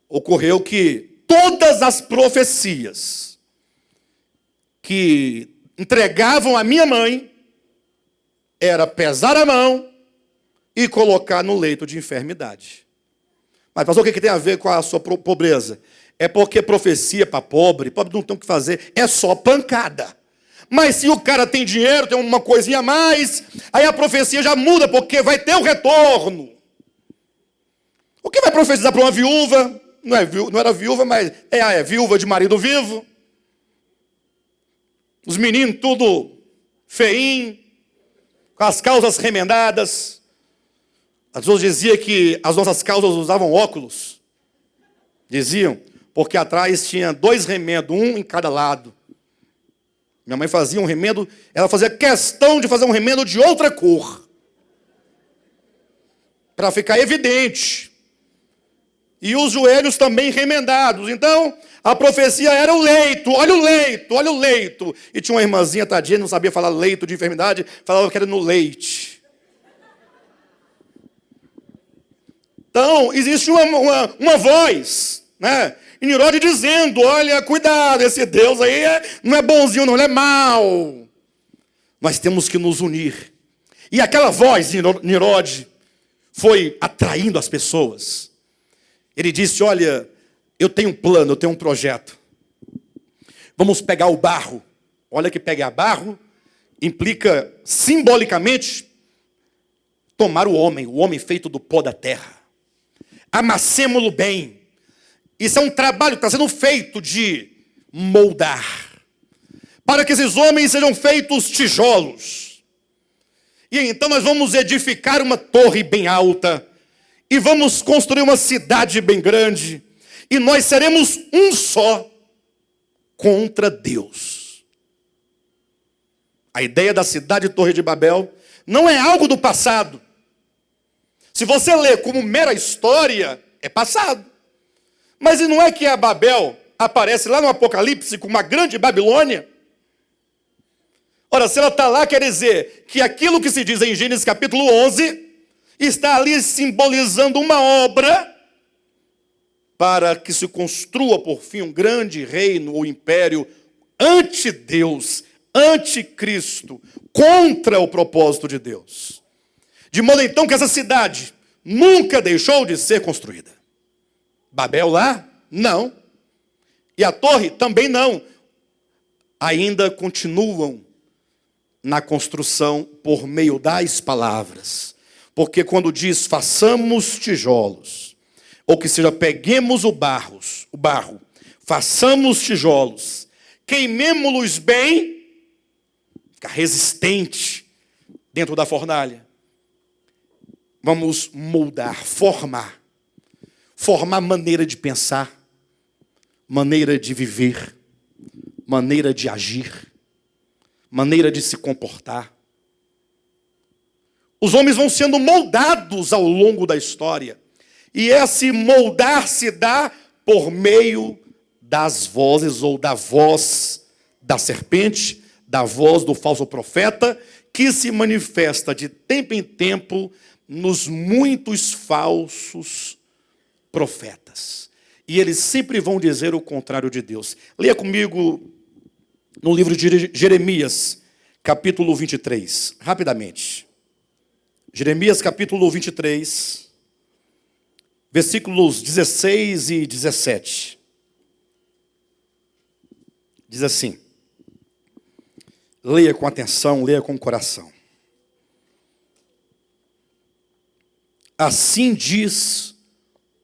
ocorreu que todas as profecias que entregavam a minha mãe era pesar a mão e colocar no leito de enfermidade. Mas, pastor, o que tem a ver com a sua pobreza? É porque profecia para pobre não tem o que fazer, é só pancada. Mas se o cara tem dinheiro, tem uma coisinha a mais, aí a profecia já muda, porque vai ter o retorno. O que vai profetizar para uma viúva? Não era viúva, mas é viúva de marido vivo. Os meninos tudo feinho, com as calças remendadas. As pessoas diziam que as nossas calças usavam óculos. Diziam, porque atrás tinha 2 remendos, um em cada lado. Minha mãe fazia um remendo, ela fazia questão de fazer um remendo de outra cor. Para ficar evidente. E os joelhos também remendados. Então, a profecia era o leito, olha o leito, olha o leito. E tinha uma irmãzinha, tadinha, não sabia falar leito de enfermidade, falava que era no leite. Então, existe uma voz, né? E Nirode dizendo, olha, cuidado, esse Deus aí não é bonzinho não, ele é mau. Nós temos que nos unir. E aquela voz de Nirode foi atraindo as pessoas. Ele disse, olha, eu tenho um plano, eu tenho um projeto. Vamos pegar o barro. Olha que pegar barro implica simbolicamente tomar o homem feito do pó da terra. Amassemo-lo bem. Isso é um trabalho que está sendo feito de moldar. Para que esses homens sejam feitos tijolos. E então nós vamos edificar uma torre bem alta. E vamos construir uma cidade bem grande. E nós seremos um só contra Deus. A ideia da cidade Torre de Babel não é algo do passado. Se você lê como mera história, é passado. Mas e não é que a Babel aparece lá no Apocalipse com uma grande Babilônia? Ora, se ela está lá, quer dizer que aquilo que se diz em Gênesis capítulo 11 está ali simbolizando uma obra para que se construa por fim um grande reino ou império anti-Deus, anti-Cristo, contra o propósito de Deus. De modo então que essa cidade nunca deixou de ser construída. Babel lá? Não. E a torre? Também não. Ainda continuam na construção por meio das palavras. Porque quando diz façamos tijolos, ou que seja, peguemos o barro, façamos tijolos, queimemo-los bem, fica resistente dentro da fornalha. Vamos moldar, formar maneira de pensar, maneira de viver, maneira de agir, maneira de se comportar. Os homens vão sendo moldados ao longo da história. E esse moldar se dá por meio das vozes ou da voz da serpente, da voz do falso profeta, que se manifesta de tempo em tempo nos muitos falsos profetas. E eles sempre vão dizer o contrário de Deus. Leia comigo no livro de Jeremias, capítulo 23, rapidamente. Jeremias, capítulo 23, versículos 16 e 17. Diz assim, leia com atenção, leia com o coração. Assim diz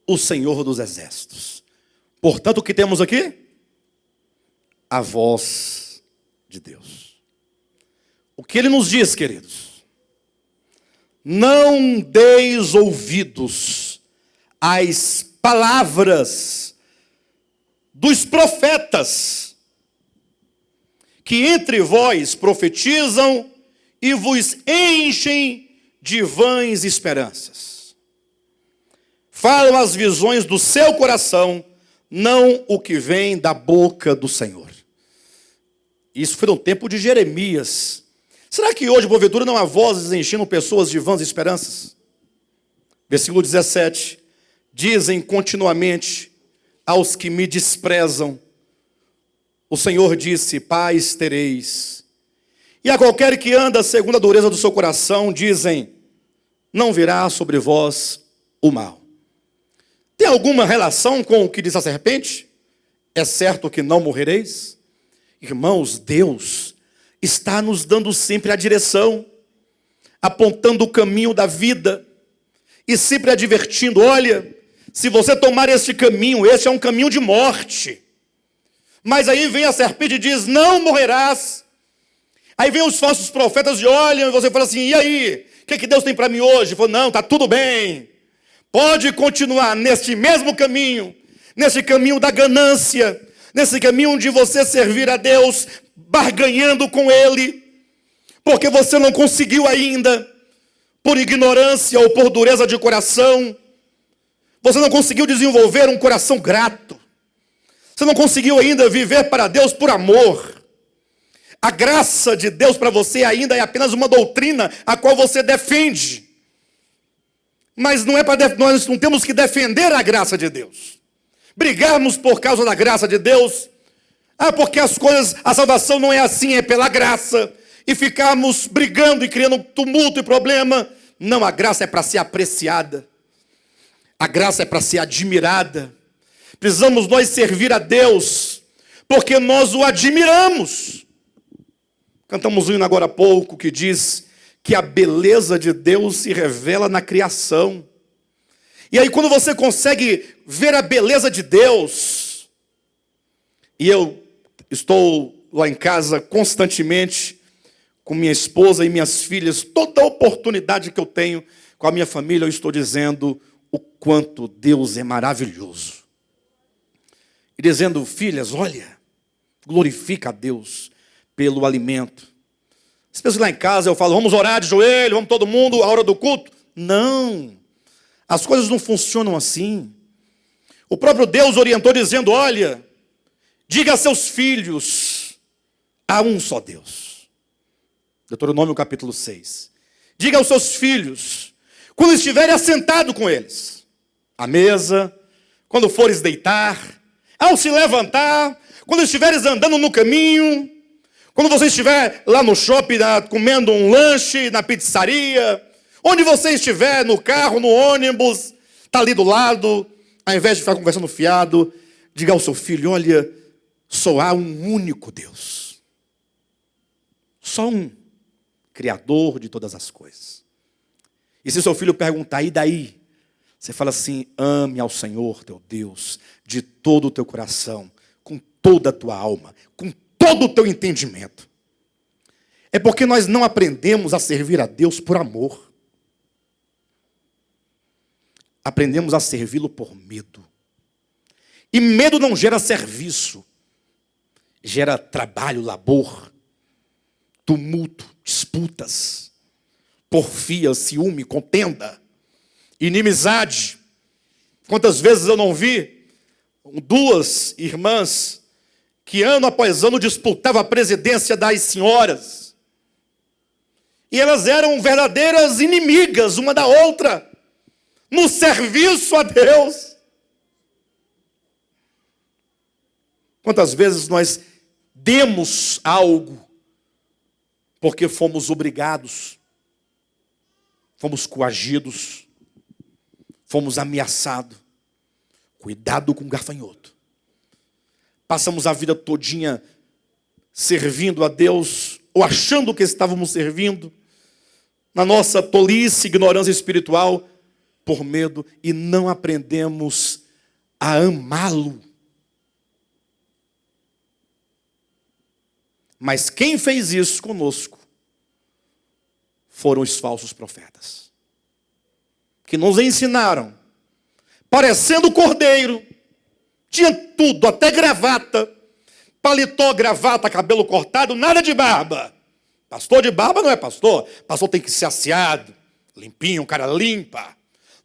o Senhor dos Exércitos. Portanto, o que temos aqui? A voz de Deus. O que ele nos diz, queridos? Não deis ouvidos às palavras dos profetas, que entre vós profetizam e vos enchem de vãs esperanças. Falam as visões do seu coração, não o que vem da boca do Senhor. Isso foi no tempo de Jeremias. Será que hoje, porventura, não há vozes enchendo pessoas de vãs esperanças? Versículo 17. Dizem continuamente aos que me desprezam, o Senhor disse, paz tereis. E a qualquer que anda segundo a dureza do seu coração, dizem, não virá sobre vós o mal. Tem alguma relação com o que diz a serpente? É certo que não morrereis? Irmãos, Deus está nos dando sempre a direção, apontando o caminho da vida e sempre advertindo, olha, se você tomar este caminho, este é um caminho de morte. Mas aí vem a serpente e diz, não morrerás. Aí vem os falsos profetas e olham, e você fala assim, e aí? O que Deus tem para mim hoje? Fala, não, está tudo bem. Pode continuar neste mesmo caminho, nesse caminho da ganância, nesse caminho de você servir a Deus, barganhando com Ele, porque você não conseguiu ainda, por ignorância ou por dureza de coração, você não conseguiu desenvolver um coração grato, você não conseguiu ainda viver para Deus por amor. A graça de Deus para você ainda é apenas uma doutrina a qual você defende. Mas não é nós não temos que defender a graça de Deus. Brigarmos por causa da graça de Deus. Porque as coisas, a salvação não é assim, é pela graça. E ficarmos brigando e criando tumulto e problema. Não, a graça é para ser apreciada. A graça é para ser admirada. Precisamos nós servir a Deus, porque nós o admiramos. Cantamos um hino agora há pouco que diz que a beleza de Deus se revela na criação. E aí quando você consegue ver a beleza de Deus, e eu estou lá em casa constantemente, com minha esposa e minhas filhas, toda oportunidade que eu tenho com a minha família, eu estou dizendo o quanto Deus é maravilhoso. E dizendo, filhas, olha, glorifica a Deus pelo alimento. As pessoas lá em casa, eu falo, vamos orar de joelho, vamos todo mundo, a hora do culto. Não, as coisas não funcionam assim. O próprio Deus orientou dizendo, olha, diga a seus filhos, há um só Deus. Deuteronômio capítulo 6. Diga aos seus filhos, quando estiverem assentados com eles, à mesa, quando fores deitar, ao se levantar, quando estiveres andando no caminho, quando você estiver lá no shopping, comendo um lanche, na pizzaria, onde você estiver, no carro, no ônibus, está ali do lado, ao invés de ficar conversando fiado, diga ao seu filho, olha, só há um único Deus. Só um, Criador de todas as coisas. E se o seu filho perguntar, e daí? Você fala assim, ame ao Senhor teu Deus, de todo o teu coração, com toda a tua alma, com todo o teu entendimento. É porque nós não aprendemos a servir a Deus por amor. Aprendemos a servi-lo por medo. E medo não gera serviço. Gera trabalho, labor, tumulto, disputas, porfia, ciúme, contenda, inimizade. Quantas vezes eu não vi duas irmãs que ano após ano disputavam a presidência das senhoras. E elas eram verdadeiras inimigas uma da outra, no serviço a Deus. Quantas vezes nós demos algo porque fomos obrigados, fomos coagidos, fomos ameaçados. Cuidado com o gafanhoto. Passamos a vida todinha servindo a Deus, ou achando que estávamos servindo, na nossa tolice, ignorância espiritual, por medo, e não aprendemos a amá-lo. Mas quem fez isso conosco foram os falsos profetas, que nos ensinaram, parecendo cordeiro, tinha tudo, até gravata, paletó, gravata, cabelo cortado, nada de barba. Pastor de barba não é pastor. Pastor tem que ser asseado, limpinho, um cara limpa.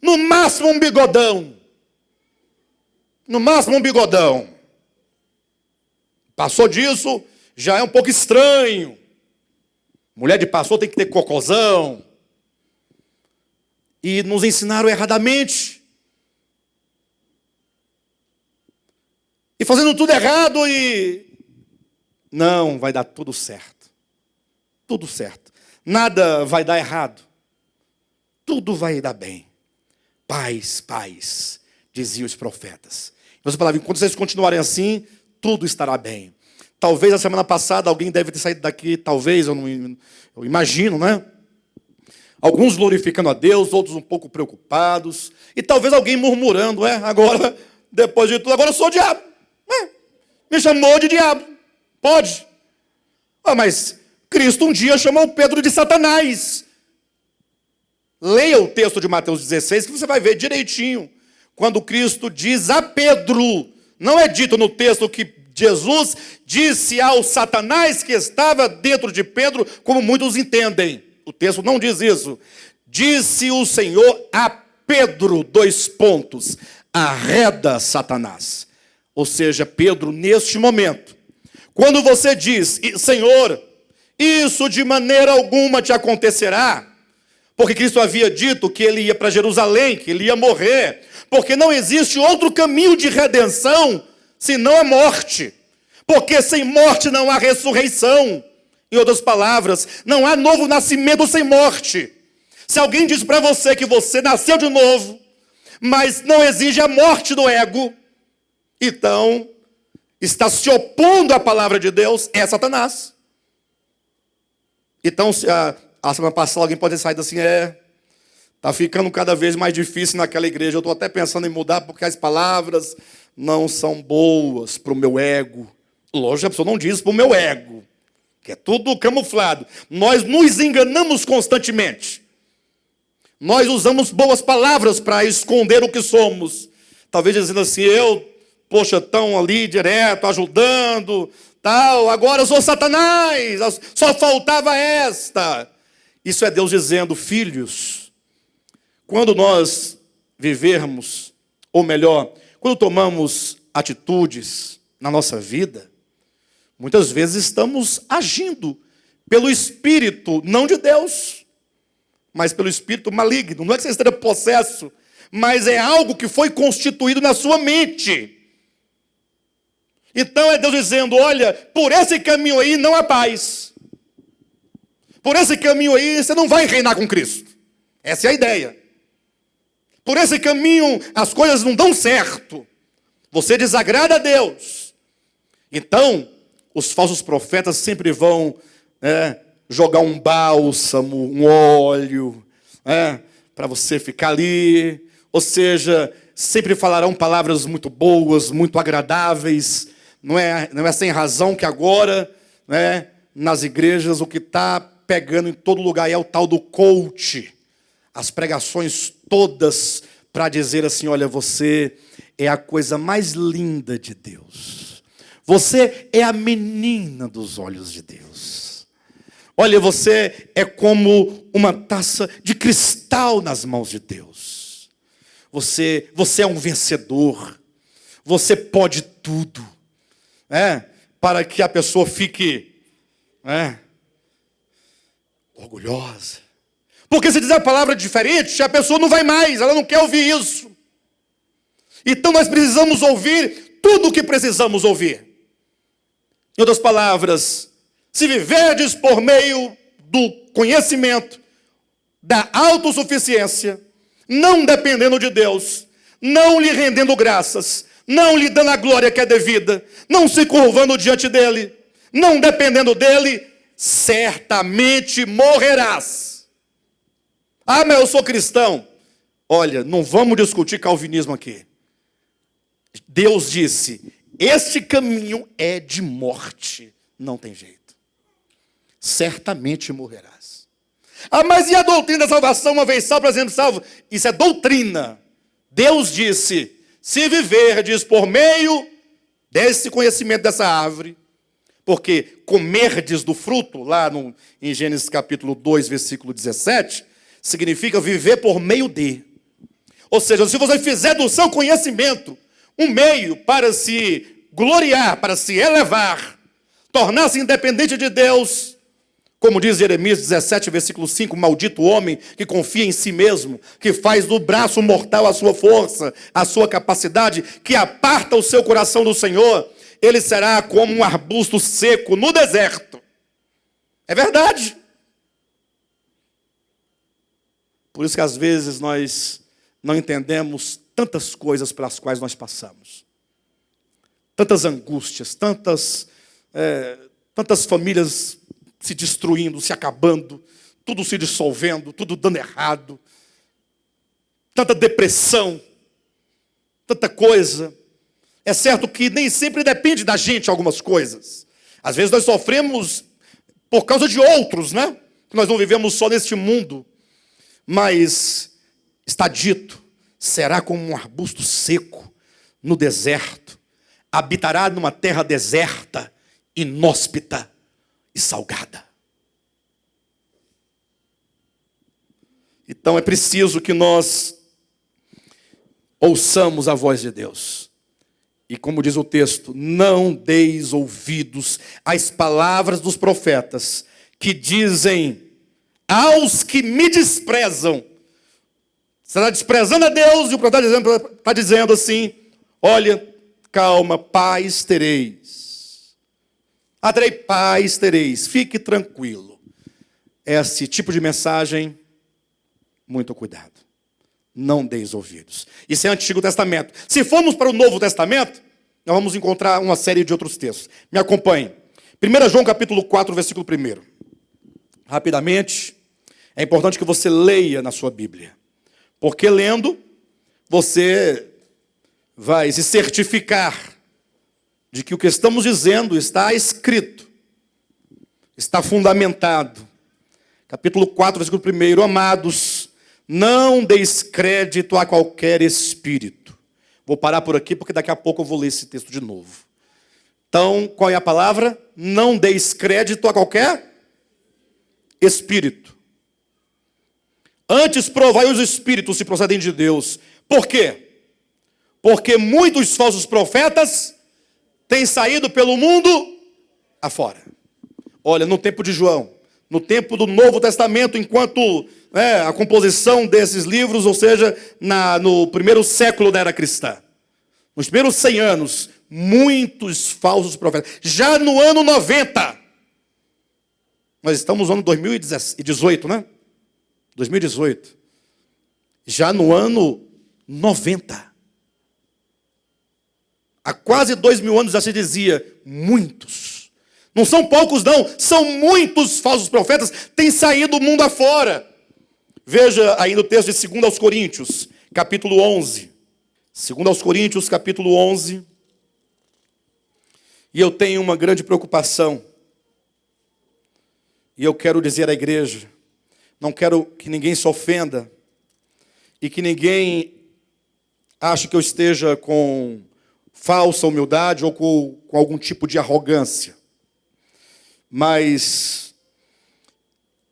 No máximo um bigodão. No máximo um bigodão. Passou disso, já é um pouco estranho. Mulher de pastor tem que ter cocôzão. E nos ensinaram erradamente. E fazendo tudo errado e... Não, vai dar tudo certo. Tudo certo. Nada vai dar errado. Tudo vai dar bem. Paz, paz, diziam os profetas. Você falava, enquanto vocês continuarem assim, tudo estará bem. Talvez a semana passada alguém deve ter saído daqui, talvez, eu imagino, né? Alguns glorificando a Deus, outros um pouco preocupados. E talvez alguém murmurando, agora, depois de tudo, agora eu sou o diabo. Me chamou de diabo. Pode. Mas Cristo um dia chamou Pedro de Satanás. Leia o texto de Mateus 16, que você vai ver direitinho. Quando Cristo diz a Pedro, não é dito no texto que Jesus disse ao Satanás que estava dentro de Pedro, como muitos entendem. O texto não diz isso. Disse o Senhor a Pedro, : arreda Satanás. Ou seja, Pedro, neste momento, quando você diz, Senhor, isso de maneira alguma te acontecerá, porque Cristo havia dito que ele ia para Jerusalém, que ele ia morrer, porque não existe outro caminho de redenção senão a morte, porque sem morte não há ressurreição. Em outras palavras, não há novo nascimento sem morte. Se alguém diz para você que você nasceu de novo, mas não exige a morte do ego, então está se opondo à palavra de Deus, é Satanás. Então, a semana passada alguém pode ter saído assim, está ficando cada vez mais difícil naquela igreja. Eu estou até pensando em mudar porque as palavras não são boas para o meu ego. Lógico, a pessoa não diz para o meu ego, que é tudo camuflado. Nós nos enganamos constantemente. Nós usamos boas palavras para esconder o que somos. Talvez dizendo assim, tão ali direto, ajudando, tal, agora eu sou Satanás, só faltava esta. Isso é Deus dizendo, filhos, quando nós vivermos, ou melhor, quando tomamos atitudes na nossa vida, muitas vezes estamos agindo pelo Espírito, não de Deus, mas pelo Espírito maligno. Não é que você esteja possesso, mas é algo que foi constituído na sua mente. Então é Deus dizendo, olha, por esse caminho aí não há paz. Por esse caminho aí você não vai reinar com Cristo. Essa é a ideia. Por esse caminho as coisas não dão certo. Você desagrada a Deus. Então, os falsos profetas sempre vão jogar um bálsamo, um óleo, para você ficar ali. Ou seja, sempre falarão palavras muito boas, muito agradáveis. Não é sem razão que agora, nas igrejas, o que está pegando em todo lugar é o tal do coach. As pregações todas para dizer assim, olha, você é a coisa mais linda de Deus. Você é a menina dos olhos de Deus. Olha, você é como uma taça de cristal nas mãos de Deus. Você é um vencedor. Você pode tudo. Para que a pessoa fique orgulhosa. Porque se dizer a palavra diferente, a pessoa não vai mais, ela não quer ouvir isso. Então nós precisamos ouvir tudo o que precisamos ouvir. Em outras palavras, se viverdes por meio do conhecimento, da autossuficiência, não dependendo de Deus, não lhe rendendo graças, não lhe dando a glória que é devida, não se curvando diante dele, não dependendo dele, certamente morrerás. Ah, mas eu sou cristão. Olha, não vamos discutir calvinismo aqui. Deus disse, este caminho é de morte, não tem jeito. Certamente morrerás. Ah, mas e a doutrina da salvação, uma vez salvo, para sempre salvo? Isso é doutrina. Deus disse, se viverdes por meio desse conhecimento dessa árvore, porque comerdes do fruto, lá em Gênesis capítulo 2, versículo 17, significa viver por meio de. Ou seja, se você fizer do seu conhecimento um meio para se gloriar, para se elevar, tornar-se independente de Deus, como diz Jeremias 17, versículo 5, maldito o homem que confia em si mesmo, que faz do braço mortal a sua força, a sua capacidade, que aparta o seu coração do Senhor, ele será como um arbusto seco no deserto. É verdade. Por isso que às vezes nós não entendemos tantas coisas pelas quais nós passamos. Tantas angústias, tantas famílias se destruindo, se acabando, tudo se dissolvendo, tudo dando errado. Tanta depressão, tanta coisa. É certo que nem sempre depende da gente algumas coisas. Às vezes nós sofremos por causa de outros, né? Nós não vivemos só neste mundo. Mas está dito, será como um arbusto seco no deserto, habitará numa terra deserta, inóspita e salgada. Então é preciso que nós ouçamos a voz de Deus. E como diz o texto, não deis ouvidos às palavras dos profetas que dizem aos que me desprezam. Você está desprezando a Deus e o profeta está dizendo assim, olha, calma, paz tereis. Terei paz tereis, fique tranquilo. Esse tipo de mensagem, muito cuidado. Não deis ouvidos. Isso é Antigo Testamento. Se formos para o Novo Testamento, nós vamos encontrar uma série de outros textos. Me acompanhe. 1 João capítulo 4, versículo 1. Rapidamente, é importante que você leia na sua Bíblia. Porque lendo, você vai se certificar de que o que estamos dizendo está escrito, está fundamentado. Capítulo 4, versículo 1. Amados, não deis crédito a qualquer espírito. Vou parar por aqui, porque daqui a pouco eu vou ler esse texto de novo. Então, qual é a palavra? Não deis crédito a qualquer espírito. Antes provai os espíritos se procedem de Deus. Por quê? Porque muitos falsos profetas têm saído pelo mundo afora. Olha, no tempo de João, no tempo do Novo Testamento, enquanto a composição desses livros, ou seja, no primeiro século da era cristã, nos primeiros 100 anos, muitos falsos profetas. Já no ano 90, nós estamos no ano 2018, né? 2018. Já no ano 90. Há quase 2000 anos já se dizia, muitos. Não são poucos não, são muitos falsos profetas que têm saído do mundo afora. Veja aí no texto de 2 aos Coríntios, capítulo 11. 2 aos Coríntios, capítulo 11. E eu tenho uma grande preocupação. E eu quero dizer à igreja, não quero que ninguém se ofenda e que ninguém ache que eu esteja com falsa humildade ou com algum tipo de arrogância. Mas,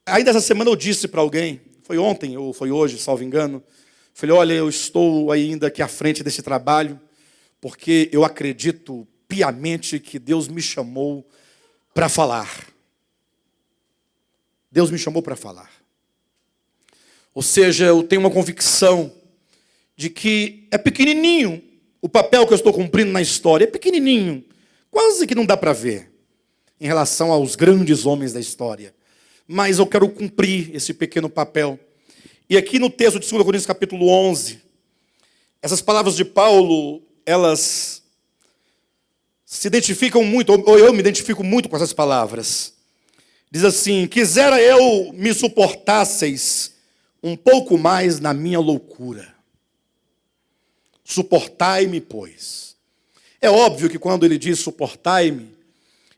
ainda essa semana eu disse para alguém, foi ontem ou foi hoje, salvo engano, falei, olha, eu estou ainda aqui à frente desse trabalho, porque eu acredito piamente que Deus me chamou para falar. Deus me chamou para falar. Ou seja, eu tenho uma convicção de que é pequenininho o papel que eu estou cumprindo na história. É pequenininho, quase que não dá para ver em relação aos grandes homens da história. Mas eu quero cumprir esse pequeno papel. E aqui no texto de 2 Coríntios capítulo 11, essas palavras de Paulo, elas se identificam muito, ou eu me identifico muito com essas palavras. Diz assim: quisera eu me suportasseis um pouco mais na minha loucura. Suportai-me, pois. É óbvio que quando ele diz suportai-me,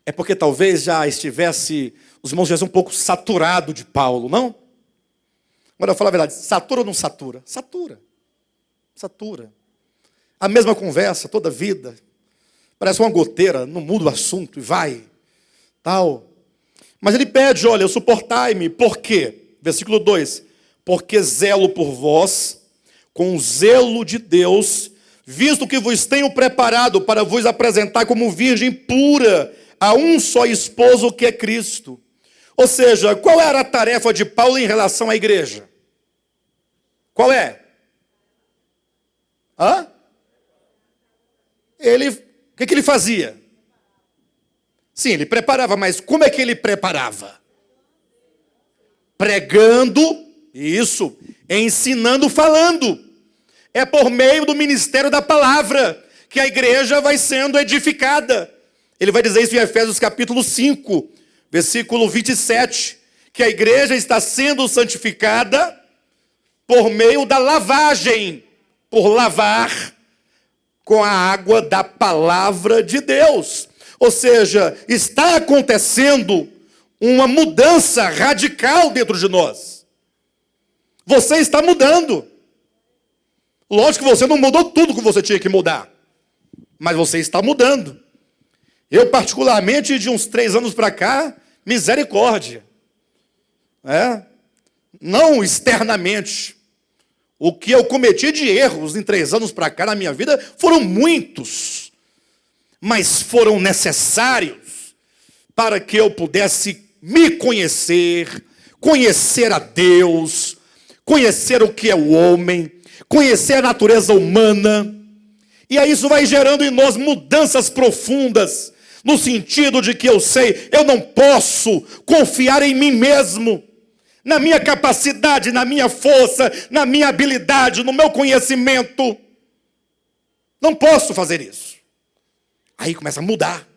é porque talvez já estivesse, os irmãos já são um pouco saturado de Paulo, não? Agora eu falo a verdade, satura ou não satura? Satura. Satura. A mesma conversa toda a vida. Parece uma goteira, não muda o assunto e vai. Tal. Mas ele pede, olha, suportai-me. Por quê? Versículo 2. Porque zelo por vós, com o zelo de Deus, visto que vos tenho preparado para vos apresentar como virgem pura a um só esposo, que é Cristo. Ou seja, qual era a tarefa de Paulo em relação à igreja? Qual é? Hã? O que ele fazia? Sim, ele preparava, mas como é que ele preparava? Pregando, isso, ensinando, falando. É por meio do ministério da palavra que a igreja vai sendo edificada. Ele vai dizer isso em Efésios capítulo 5, versículo 27, que a igreja está sendo santificada por meio da lavagem, por lavar com a água da palavra de Deus. Ou seja, está acontecendo uma mudança radical dentro de nós. Você está mudando. Lógico que você não mudou tudo que você tinha que mudar, mas você está mudando. Eu, particularmente, de uns 3 anos para cá, misericórdia. Não externamente. O que eu cometi de erros em 3 anos para cá na minha vida foram muitos, mas foram necessários para que eu pudesse me conhecer, conhecer a Deus, conhecer o que é o homem, conhecer a natureza humana. E aí isso vai gerando em nós mudanças profundas, no sentido de que eu sei, eu não posso confiar em mim mesmo, na minha capacidade, na minha força, na minha habilidade, no meu conhecimento. Não posso fazer isso. Aí começa a mudar.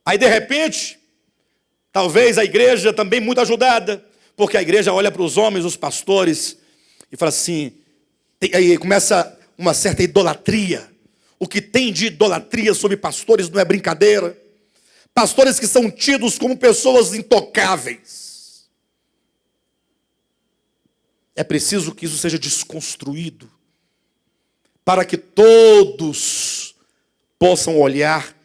Aí de repente, talvez a igreja também muito ajudada, porque a igreja olha para os homens, os pastores, e fala assim, aí começa uma certa idolatria. O que tem de idolatria sobre pastores não é brincadeira. Pastores que são tidos como pessoas intocáveis. É preciso que isso seja desconstruído, para que todos possam olhar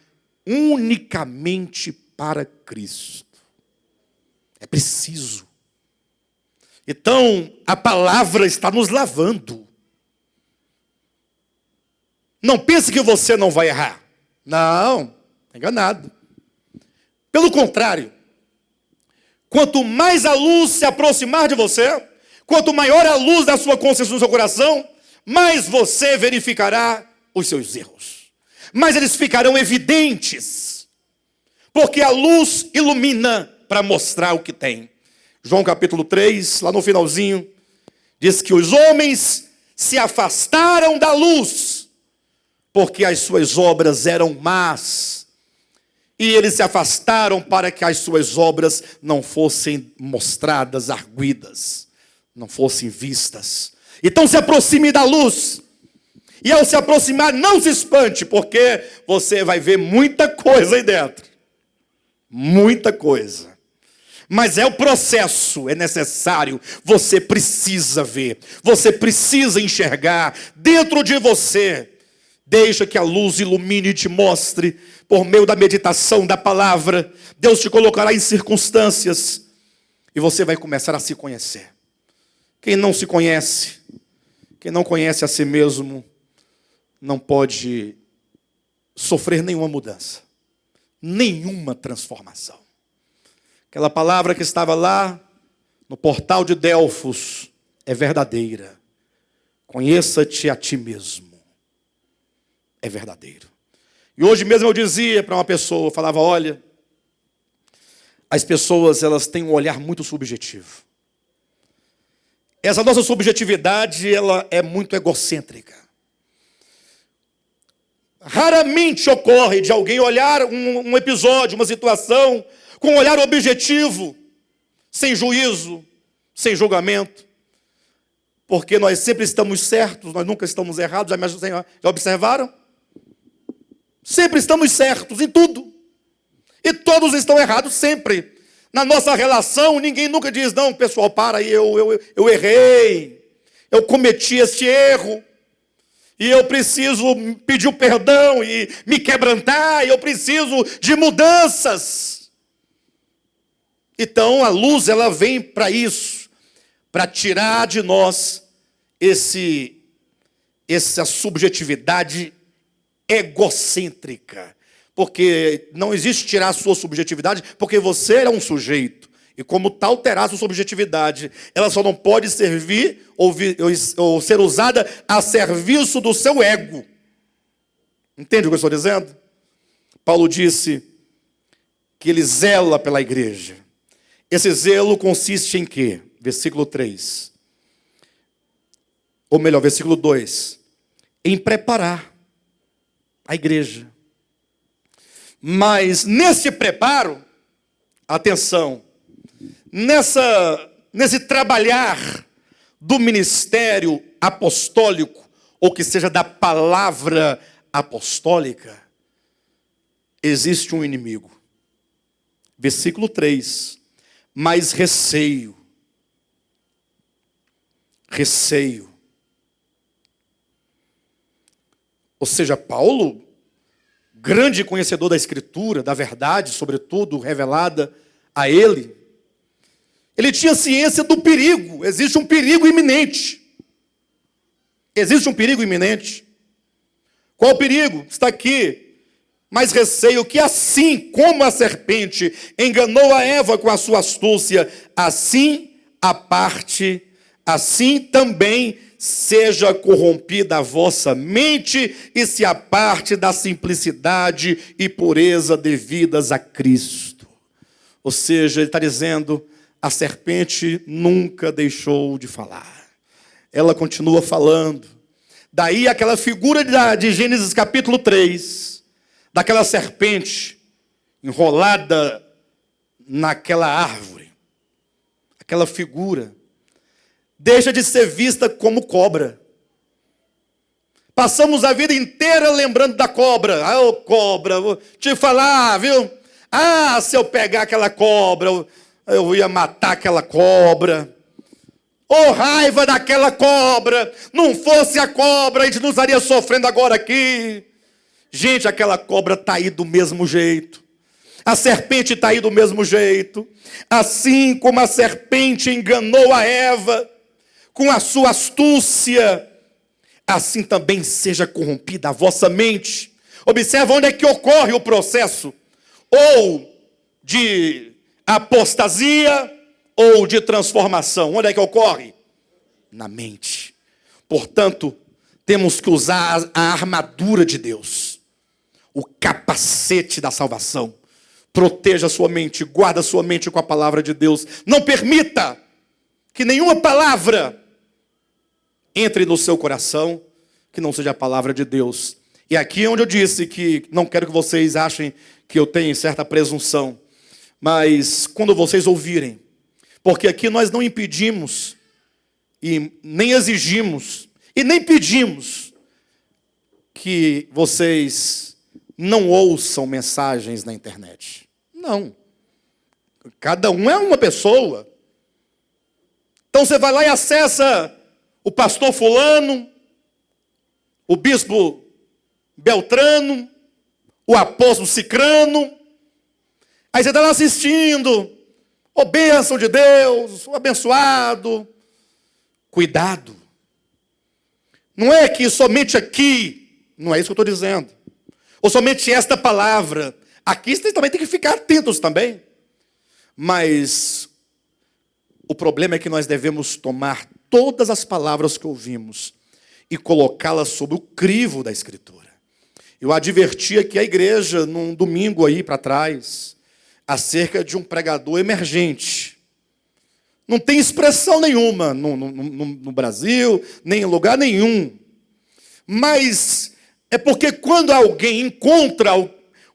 unicamente para Cristo. É preciso. Então, a palavra está nos lavando. Não pense que você não vai errar. Não, enganado. Pelo contrário, quanto mais a luz se aproximar de você, quanto maior a luz da sua consciência no seu coração, mais você verificará os seus erros. Mais eles ficarão evidentes, porque a luz ilumina para mostrar o que tem. João capítulo 3, lá no finalzinho, diz que os homens se afastaram da luz, porque as suas obras eram más. E eles se afastaram para que as suas obras não fossem mostradas, arguidas, não fossem vistas. Então se aproxime da luz. E ao se aproximar, não se espante, porque você vai ver muita coisa aí dentro. Muita coisa. Mas é o processo, é necessário, você precisa ver, você precisa enxergar dentro de você. Deixa que a luz ilumine e te mostre, por meio da meditação da palavra. Deus te colocará em circunstâncias e você vai começar a se conhecer. Quem não se conhece, quem não conhece a si mesmo, não pode sofrer nenhuma mudança, nenhuma transformação. Aquela palavra que estava lá no portal de Delfos é verdadeira. Conheça-te a ti mesmo. É verdadeiro. E hoje mesmo eu dizia para uma pessoa, eu falava, olha, as pessoas elas têm um olhar muito subjetivo. Essa nossa subjetividade ela é muito egocêntrica. Raramente ocorre de alguém olhar um episódio, uma situação, com um olhar objetivo, sem juízo, sem julgamento, porque nós sempre estamos certos, nós nunca estamos errados. Já observaram? Sempre estamos certos em tudo, e todos estão errados sempre. Na nossa relação, ninguém nunca diz: não, pessoal, para aí, eu errei, eu cometi este erro, e eu preciso pedir o perdão e me quebrantar, e eu preciso de mudanças. Então a luz, ela vem para isso, para tirar de nós essa subjetividade egocêntrica. Porque não existe tirar a sua subjetividade, porque você é um sujeito, e como tal terá a sua subjetividade. Ela só não pode servir ou ser usada a serviço do seu ego. Entende o que eu estou dizendo? Paulo disse que ele zela pela igreja. Esse zelo consiste em quê? Versículo 3. Ou melhor, versículo 2. Em preparar a igreja. Mas nesse preparo, atenção, nesse trabalhar do ministério apostólico, ou que seja da palavra apostólica, existe um inimigo. Versículo 3. Mas receio. Ou seja, Paulo, grande conhecedor da Escritura, da verdade, sobretudo, revelada a ele tinha ciência do perigo. Existe um perigo iminente. Existe um perigo iminente. Qual o perigo? Está aqui. Mas receio que assim como a serpente enganou a Eva com a sua astúcia, assim também seja corrompida a vossa mente e se aparte da simplicidade e pureza devidas a Cristo. Ou seja, ele está dizendo, a serpente nunca deixou de falar. Ela continua falando. Daí aquela figura de Gênesis capítulo 3, daquela serpente enrolada naquela árvore. Aquela figura deixa de ser vista como cobra. Passamos a vida inteira lembrando da cobra. Ah, ô cobra, vou te falar, viu? Ah, se eu pegar aquela cobra, eu ia matar aquela cobra. Oh, raiva daquela cobra. Não fosse a cobra, a gente não estaria sofrendo agora aqui. Gente, aquela cobra está aí do mesmo jeito. A serpente está aí do mesmo jeito. Assim como a serpente enganou a Eva com a sua astúcia, assim também seja corrompida a vossa mente. Observa onde é que ocorre o processo, ou de apostasia, ou de transformação. Onde é que ocorre? Na mente. Portanto, temos que usar a armadura de Deus, o capacete da salvação. Proteja a sua mente, guarda a sua mente com a palavra de Deus. Não permita que nenhuma palavra entre no seu coração que não seja a palavra de Deus. E aqui é onde eu disse que não quero que vocês achem que eu tenho certa presunção, mas quando vocês ouvirem, porque aqui nós não impedimos, e nem exigimos, e nem pedimos que vocês não ouçam mensagens na internet. Não. Cada um é uma pessoa. Então você vai lá e acessa o pastor fulano, o bispo Beltrano, o apóstolo Cicrano. Aí você está lá assistindo. Ô bênção de Deus, o abençoado. Cuidado. Não é que somente aqui, não é isso que eu estou dizendo. Ou somente esta palavra. Aqui vocês também têm que ficar atentos também. Mas o problema é que nós devemos tomar todas as palavras que ouvimos e colocá-las sob o crivo da Escritura. Eu adverti aqui a igreja num domingo aí para trás, acerca de um pregador emergente. Não tem expressão nenhuma no Brasil, nem em lugar nenhum. Mas É porque quando alguém encontra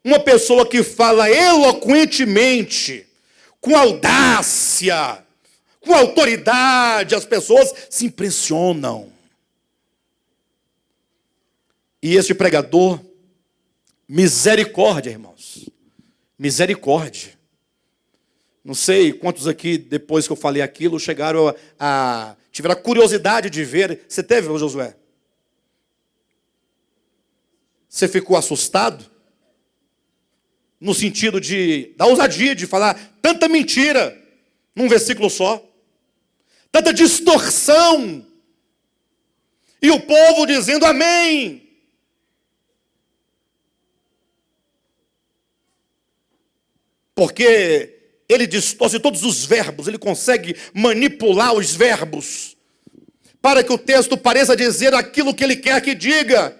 uma pessoa que fala eloquentemente, com audácia, com autoridade, as pessoas se impressionam. E este pregador, misericórdia, irmãos, misericórdia. Não sei quantos aqui, depois que eu falei aquilo, chegaram tiveram a curiosidade de ver. Você teve, Josué? Você ficou assustado? No sentido da ousadia de falar tanta mentira num versículo só. Tanta distorção. E o povo dizendo amém. Porque ele distorce todos os verbos, ele consegue manipular os verbos para que o texto pareça dizer aquilo que ele quer que diga.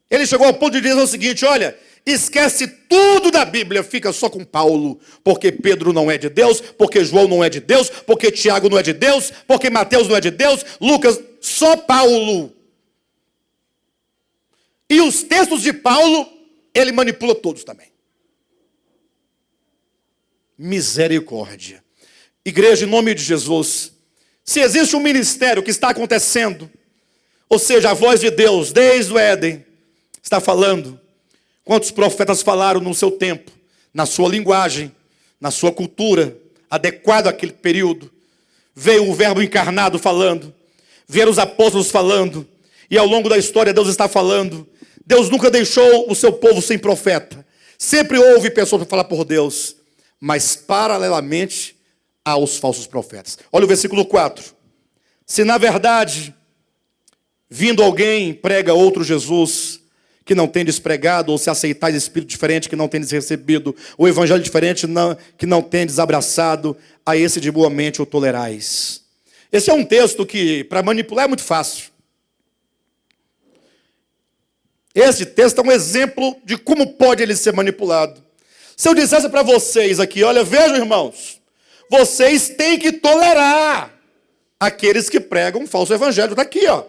Ele chegou ao ponto de dizer o seguinte: olha, esquece tudo da Bíblia, fica só com Paulo, porque Pedro não é de Deus, porque João não é de Deus, porque Tiago não é de Deus, porque Mateus não é de Deus, Lucas, só Paulo. E os textos de Paulo, ele manipula todos também. Misericórdia. Igreja, em nome de Jesus, se existe um ministério que está acontecendo, ou seja, a voz de Deus, desde o Éden, está falando. Quantos profetas falaram no seu tempo, na sua linguagem, na sua cultura, adequado àquele período. Veio o verbo encarnado falando, vieram os apóstolos falando, e ao longo da história Deus está falando. Deus nunca deixou o seu povo sem profeta. Sempre houve pessoas para falar por Deus, mas paralelamente aos falsos profetas. Olha o versículo 4. Se na verdade, vindo alguém, prega outro Jesus, que não tendes pregado, ou se aceitais espírito diferente que não tendes recebido, ou evangelho diferente que não tendes abraçado, a esse de boa mente o tolerais. Esse é um texto que, para manipular, é muito fácil. Esse texto é um exemplo de como pode ele ser manipulado. Se eu dissesse para vocês aqui, olha, vejam, irmãos, vocês têm que tolerar aqueles que pregam um falso evangelho. Está aqui, ó.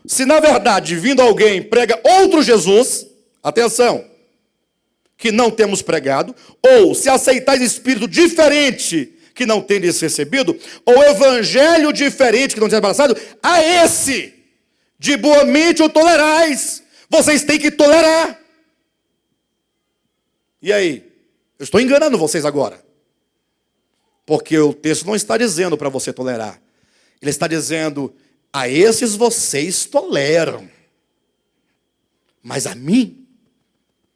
Se na verdade, vindo alguém, prega outro Jesus, atenção, que não temos pregado, ou se aceitais espírito diferente que não tendes recebido, ou evangelho diferente que não tendes abraçado, a esse, de boa mente o tolerais. Vocês têm que tolerar. E aí? Eu estou enganando vocês agora. Porque o texto não está dizendo para você tolerar. Ele está dizendo, a esses vocês toleram. Mas a mim,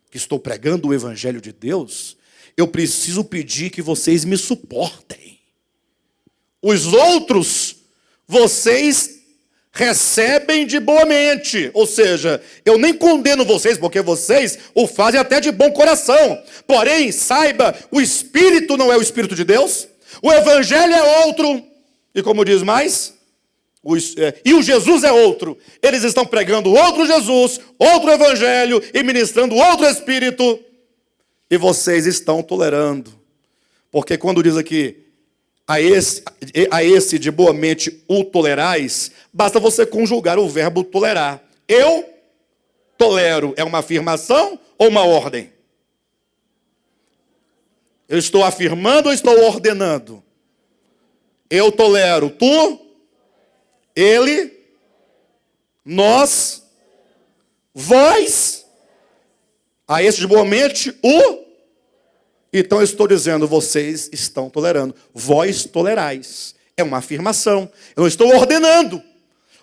que estou pregando o evangelho de Deus, eu preciso pedir que vocês me suportem. Os outros, vocês recebem de boa mente. Ou seja, eu nem condeno vocês, porque vocês o fazem até de bom coração. Porém, saiba, o Espírito não é o Espírito de Deus. O Evangelho é outro. E como diz mais, e o Jesus é outro. Eles estão pregando outro Jesus, outro Evangelho e ministrando outro Espírito. E vocês estão tolerando. Porque quando diz aqui, a esse de boa mente o tolerais, basta você conjugar o verbo tolerar. Eu tolero. É uma afirmação ou uma ordem? Eu estou afirmando ou estou ordenando? Eu tolero. Tu, ele, nós, vós, a esse de boa mente o. Então eu estou dizendo, vocês estão tolerando. Vós tolerais. É uma afirmação. Eu não estou ordenando.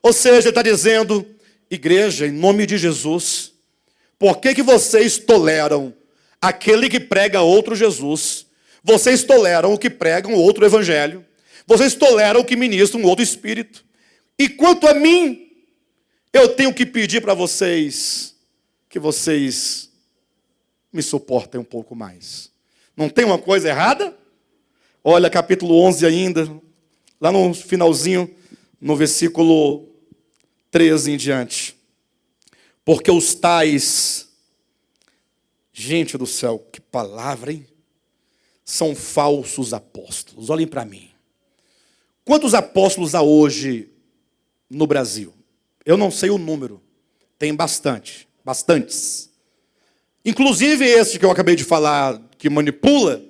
Ou seja, ele está dizendo, igreja, em nome de Jesus, por que vocês toleram aquele que prega outro Jesus? Vocês toleram o que pregam outro evangelho. Vocês toleram o que ministra um outro espírito. E quanto a mim, eu tenho que pedir para vocês que vocês me suportem um pouco mais. Não tem uma coisa errada? Olha, capítulo 11 ainda, lá no finalzinho, no versículo 13 em diante. Porque os tais, gente do céu, que palavra, hein? São falsos apóstolos. Olhem para mim. Quantos apóstolos há hoje no Brasil? Eu não sei o número. Tem bastantes. Inclusive esse que eu acabei de falar, que manipula,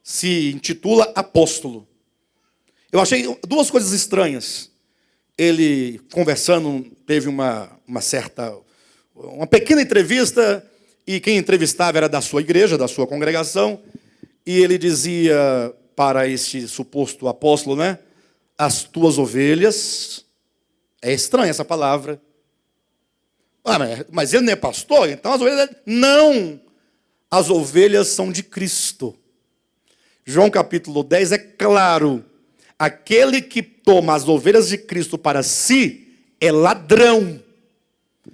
se intitula apóstolo. Eu achei duas coisas estranhas. Ele, conversando, teve uma pequena entrevista, e quem entrevistava era da sua igreja, da sua congregação, e ele dizia para este suposto apóstolo, né? As tuas ovelhas, é estranha essa palavra. Mas ele não é pastor, então as ovelhas... Não! As ovelhas são de Cristo. João capítulo 10 é claro. Aquele que toma as ovelhas de Cristo para si é ladrão.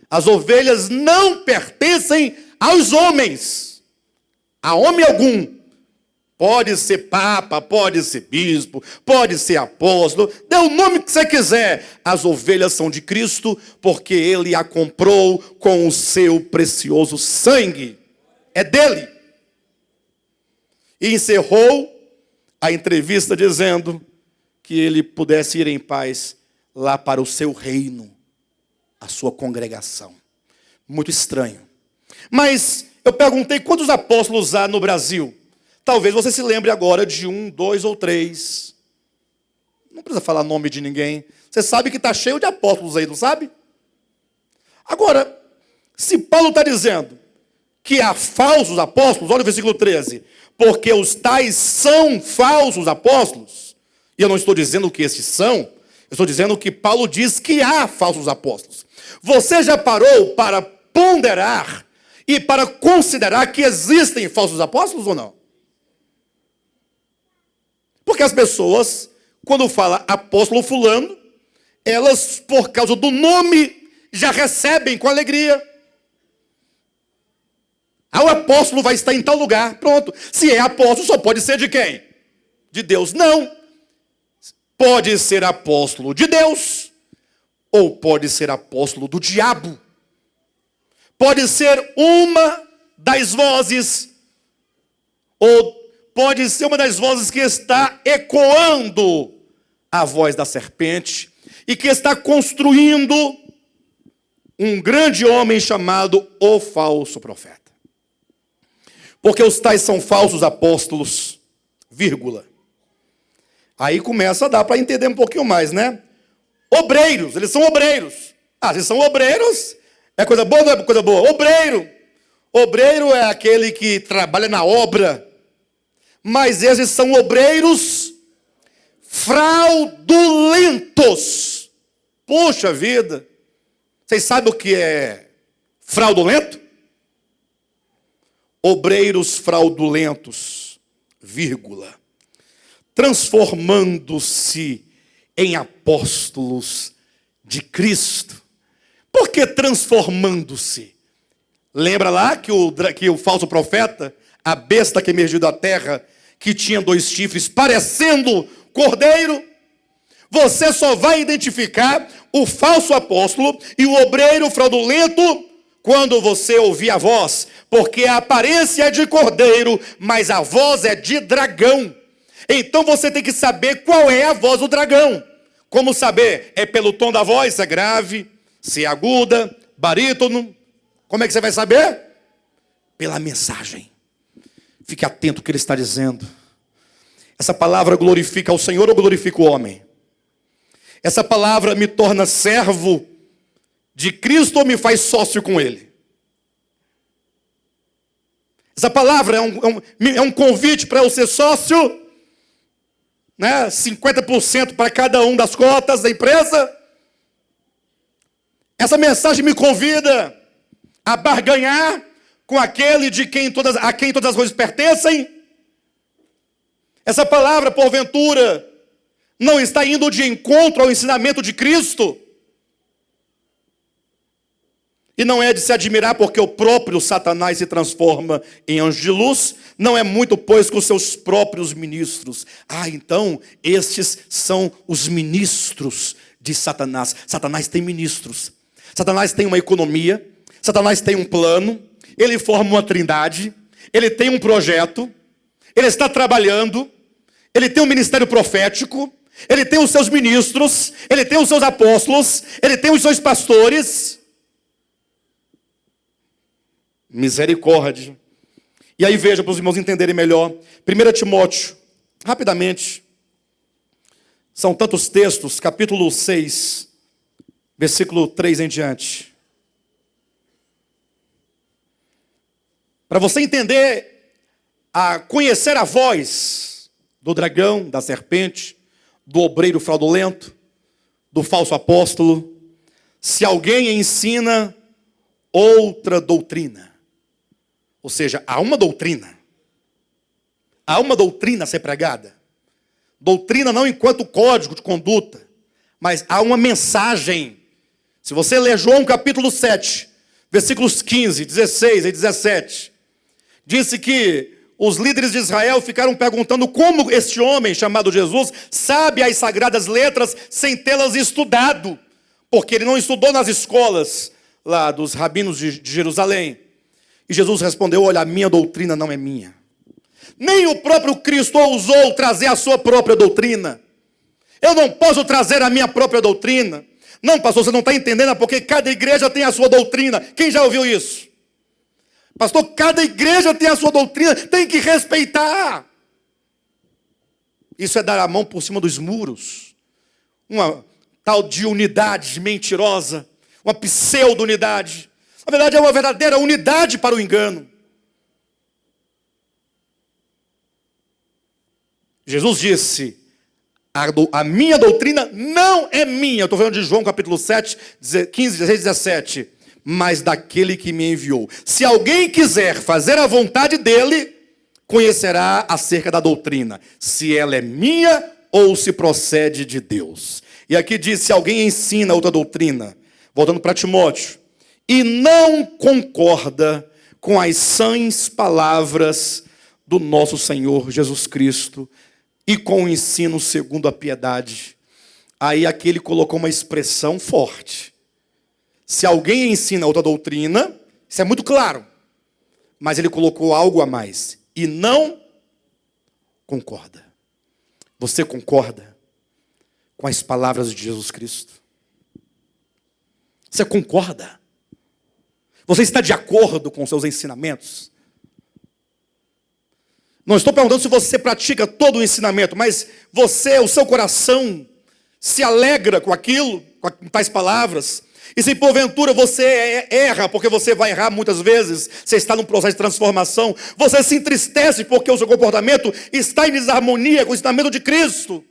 As ovelhas não pertencem aos homens. A homem algum. Pode ser papa, pode ser bispo, pode ser apóstolo, dê o nome que você quiser. As ovelhas são de Cristo, porque Ele a comprou com o seu precioso sangue. É dele. E encerrou a entrevista dizendo que ele pudesse ir em paz lá para o seu reino, a sua congregação. Muito estranho. Mas eu perguntei quantos apóstolos há no Brasil. Talvez você se lembre agora de 1, 2 ou 3. Não precisa falar nome de ninguém. Você sabe que está cheio de apóstolos aí, não sabe? Agora, se Paulo está dizendo que há falsos apóstolos, olha o versículo 13. Porque os tais são falsos apóstolos. E eu não estou dizendo que esses são. Eu estou dizendo que Paulo diz que há falsos apóstolos. Você já parou para ponderar e para considerar que existem falsos apóstolos ou não? Porque as pessoas, quando fala apóstolo fulano, elas, por causa do nome, já recebem com alegria. O apóstolo vai estar em tal lugar, pronto. Se é apóstolo, só pode ser de quem? De Deus. Não. Pode ser apóstolo de Deus, ou pode ser apóstolo do diabo. Pode ser uma das vozes, ou pode ser uma das vozes que está ecoando a voz da serpente e que está construindo um grande homem chamado o falso profeta. Porque os tais são falsos apóstolos, vírgula. Aí começa a dar para entender um pouquinho mais, né? Obreiros, eles são obreiros. Se são obreiros, é coisa boa ou não é coisa boa? Obreiro é aquele que trabalha na obra. Mas esses são obreiros fraudulentos. Poxa vida. Vocês sabem o que é fraudulento? Obreiros fraudulentos, vírgula, transformando-se em apóstolos de Cristo. Por que transformando-se? Lembra lá que o falso profeta, a besta que emergiu da terra, que tinha 2 chifres, parecendo cordeiro? Você só vai identificar o falso apóstolo e o obreiro fraudulento quando você ouvir a voz, porque a aparência é de cordeiro, mas a voz é de dragão. Então você tem que saber qual é a voz do dragão. Como saber? É pelo tom da voz, se é grave, se é aguda, barítono. Como é que você vai saber? Pela mensagem. Fique atento ao que ele está dizendo. Essa palavra glorifica ao Senhor ou glorifica o homem? Essa palavra me torna servo de Cristo ou me faz sócio com Ele? Essa palavra é um convite para eu ser sócio, né? 50% para cada um das cotas da empresa. Essa mensagem me convida a barganhar com aquele a quem todas as coisas pertencem. Essa palavra, porventura, não está indo de encontro ao ensinamento de Cristo. E não é de se admirar porque o próprio Satanás se transforma em anjo de luz. Não é muito, pois, com seus próprios ministros. Então, estes são os ministros de Satanás. Satanás tem ministros. Satanás tem uma economia. Satanás tem um plano. Ele forma uma trindade. Ele tem um projeto. Ele está trabalhando. Ele tem um ministério profético. Ele tem os seus ministros. Ele tem os seus apóstolos. Ele tem os seus pastores. Misericórdia. E aí veja, para os irmãos entenderem melhor. 1 Timóteo, rapidamente. São tantos textos, capítulo 6, versículo 3 em diante. Para você entender, conhecer a voz do dragão, da serpente, do obreiro fraudulento, do falso apóstolo, se alguém ensina outra doutrina. Ou seja, há uma doutrina. Há uma doutrina a ser pregada. Doutrina não enquanto código de conduta, mas há uma mensagem. Se você ler João capítulo 7, versículos 15, 16 e 17, disse que os líderes de Israel ficaram perguntando como este homem chamado Jesus sabe as sagradas letras sem tê-las estudado, porque ele não estudou nas escolas lá dos rabinos de Jerusalém. E Jesus respondeu: olha, a minha doutrina não é minha. Nem o próprio Cristo ousou trazer a sua própria doutrina. Eu não posso trazer a minha própria doutrina. Não, pastor, você não está entendendo, porque cada igreja tem a sua doutrina. Quem já ouviu isso? Pastor, cada igreja tem a sua doutrina, tem que respeitar. Isso é dar a mão por cima dos muros. Uma tal de unidade mentirosa, uma pseudo-unidade. Na verdade, é uma verdadeira unidade para o engano. Jesus disse: a minha doutrina não é minha. Eu estou falando de João capítulo 7, 15, 16, 17. Mas daquele que me enviou. Se alguém quiser fazer a vontade dele, conhecerá acerca da doutrina, se ela é minha ou se procede de Deus. E aqui diz: se alguém ensina outra doutrina, voltando para Timóteo, e não concorda com as sãs palavras do nosso Senhor Jesus Cristo e com o ensino segundo a piedade. Aí aqui ele colocou uma expressão forte. Se alguém ensina outra doutrina, isso é muito claro, mas ele colocou algo a mais, e não concorda. Você concorda com as palavras de Jesus Cristo? Você concorda? Você está de acordo com os seus ensinamentos? Não estou perguntando se você pratica todo o ensinamento, mas você, o seu coração, se alegra com aquilo, com tais palavras? E se porventura você erra, porque você vai errar muitas vezes, você está num processo de transformação, você se entristece porque o seu comportamento está em desarmonia com o ensinamento de Cristo,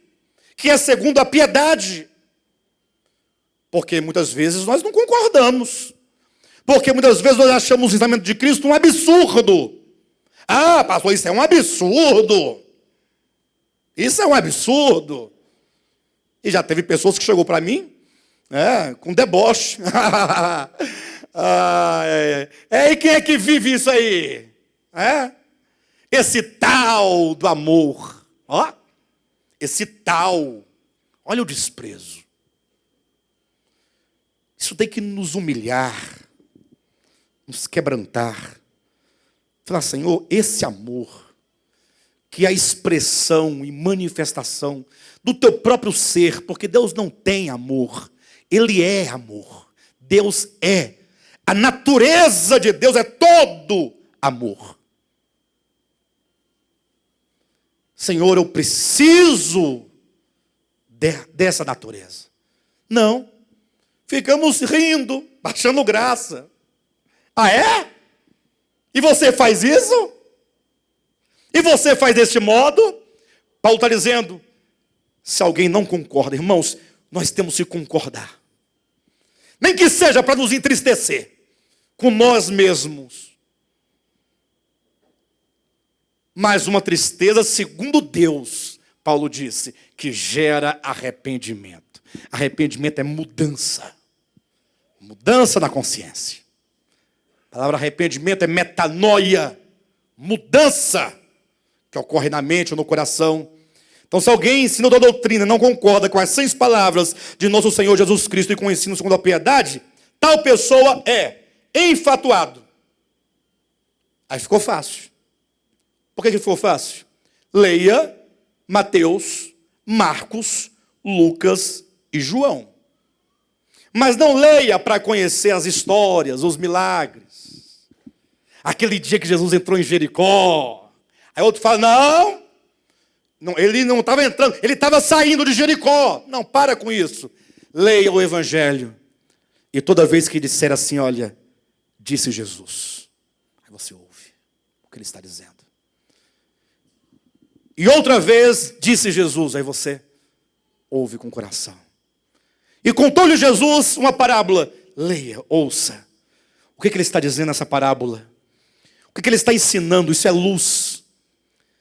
que é segundo a piedade. Porque muitas vezes nós não concordamos. Porque muitas vezes nós achamos o ensinamento de Cristo um absurdo. Ah, pastor, isso é um absurdo. Isso é um absurdo. E já teve pessoas que chegou para mim, com deboche. E quem é que vive isso aí? Esse tal do amor. Esse tal. Olha o desprezo. Isso tem que nos humilhar, nos quebrantar. Falar: Senhor, esse amor, que é a expressão e manifestação do teu próprio ser, porque Deus não tem amor, Ele é amor. Deus é. A natureza de Deus é todo amor. Senhor, eu preciso dessa natureza. Não. Ficamos rindo, achando graça. Ah, é? E você faz isso? E você faz deste modo? Paulo está dizendo: se alguém não concorda, irmãos, nós temos que concordar. Nem que seja para nos entristecer com nós mesmos. Mas uma tristeza segundo Deus, Paulo disse, que gera arrependimento. Arrependimento é mudança. Mudança na consciência. A palavra arrependimento é metanoia. Mudança que ocorre na mente ou no coração. Então, se alguém ensina outra doutrina, não concorda com as 6 palavras de nosso Senhor Jesus Cristo e com o ensino segundo a piedade, tal pessoa é enfatuado. Aí ficou fácil. Por que ficou fácil? Leia Mateus, Marcos, Lucas e João. Mas não leia para conhecer as histórias, os milagres. Aquele dia que Jesus entrou em Jericó. Aí outro fala, não, ele não estava entrando, ele estava saindo de Jericó. Não, para com isso. Leia o Evangelho. E toda vez que disser assim, olha, disse Jesus. Aí você ouve o que ele está dizendo. E outra vez, disse Jesus. Aí você ouve com o coração. E contou-lhe Jesus uma parábola. Leia, ouça. O que ele está dizendo nessa parábola? O que ele está ensinando? Isso é luz.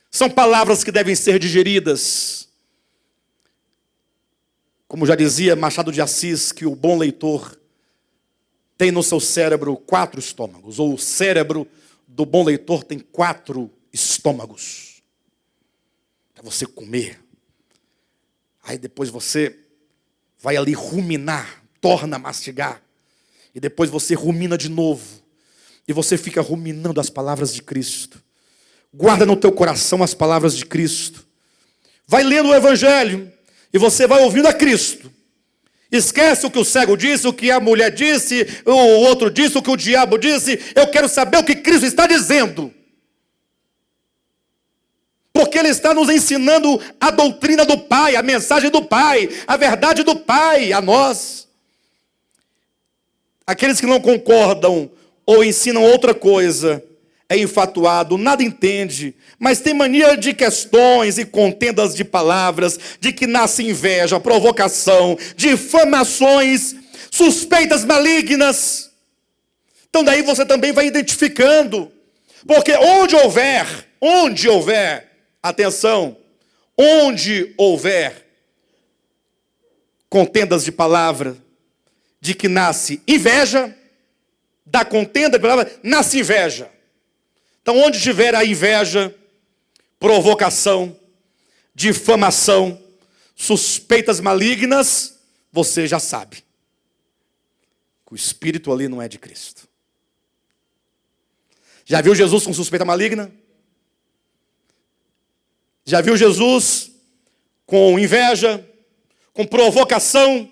São palavras que devem ser digeridas. Como já dizia Machado de Assis, que o bom leitor tem no seu cérebro 4 estômagos. Ou o cérebro do bom leitor tem 4 estômagos. Para você comer. Aí depois você vai ali ruminar, torna a mastigar. E depois você rumina de novo. E você fica ruminando as palavras de Cristo. Guarda no teu coração as palavras de Cristo. Vai lendo o Evangelho. E você vai ouvindo a Cristo. Esquece o que o cego disse, o que a mulher disse, o outro disse, o que o diabo disse. Eu quero saber o que Cristo está dizendo. Porque Ele está nos ensinando a doutrina do Pai, a mensagem do Pai, a verdade do Pai a nós. Aqueles que não concordam ou ensinam outra coisa, é infatuado, nada entende, mas tem mania de questões e contendas de palavras, de que nasce inveja, provocação, difamações, suspeitas malignas. Então daí você também vai identificando, porque onde houver, atenção, onde houver contendas de palavra, de que nasce inveja, da contenda de palavra, nasce inveja. Então, onde tiver a inveja, provocação, difamação, suspeitas malignas, você já sabe que o espírito ali não é de Cristo. Já viu Jesus com suspeita maligna? Já viu Jesus com inveja, com provocação,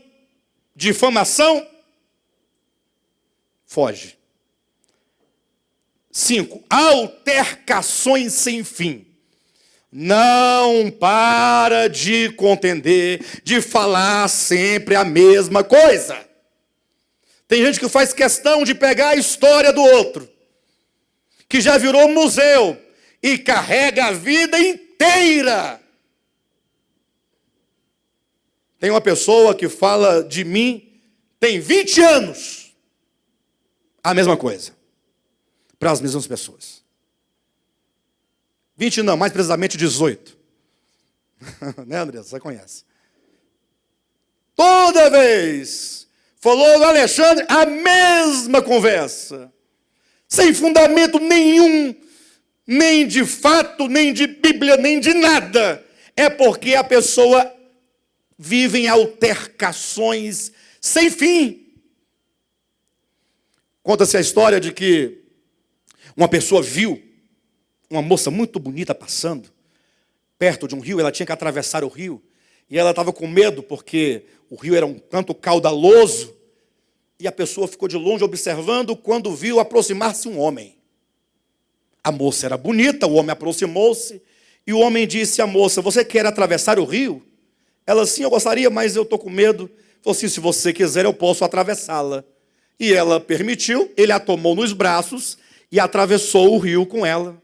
difamação? Foge. 5. Altercações sem fim. Não para de contender, de falar sempre a mesma coisa. Tem gente que faz questão de pegar a história do outro, que já virou museu, e carrega a vida inteira. Tem uma pessoa que fala de mim, tem 20 anos, a mesma coisa. Para as mesmas pessoas. 20 não, mais precisamente 18. Né, André? Você conhece. Toda vez falou do Alexandre, a mesma conversa. Sem fundamento nenhum, nem de fato, nem de Bíblia, nem de nada. É porque a pessoa vive em altercações sem fim. Conta-se a história de que uma pessoa viu uma moça muito bonita passando perto de um rio. Ela tinha que atravessar o rio. E ela estava com medo porque o rio era um tanto caudaloso. E a pessoa ficou de longe observando quando viu aproximar-se um homem. A moça era bonita, o homem aproximou-se. E o homem disse à moça, você quer atravessar o rio? Ela, sim, eu gostaria, mas eu estou com medo. Falou assim, se você quiser eu posso atravessá-la. E ela permitiu, ele a tomou nos braços e atravessou o rio com ela.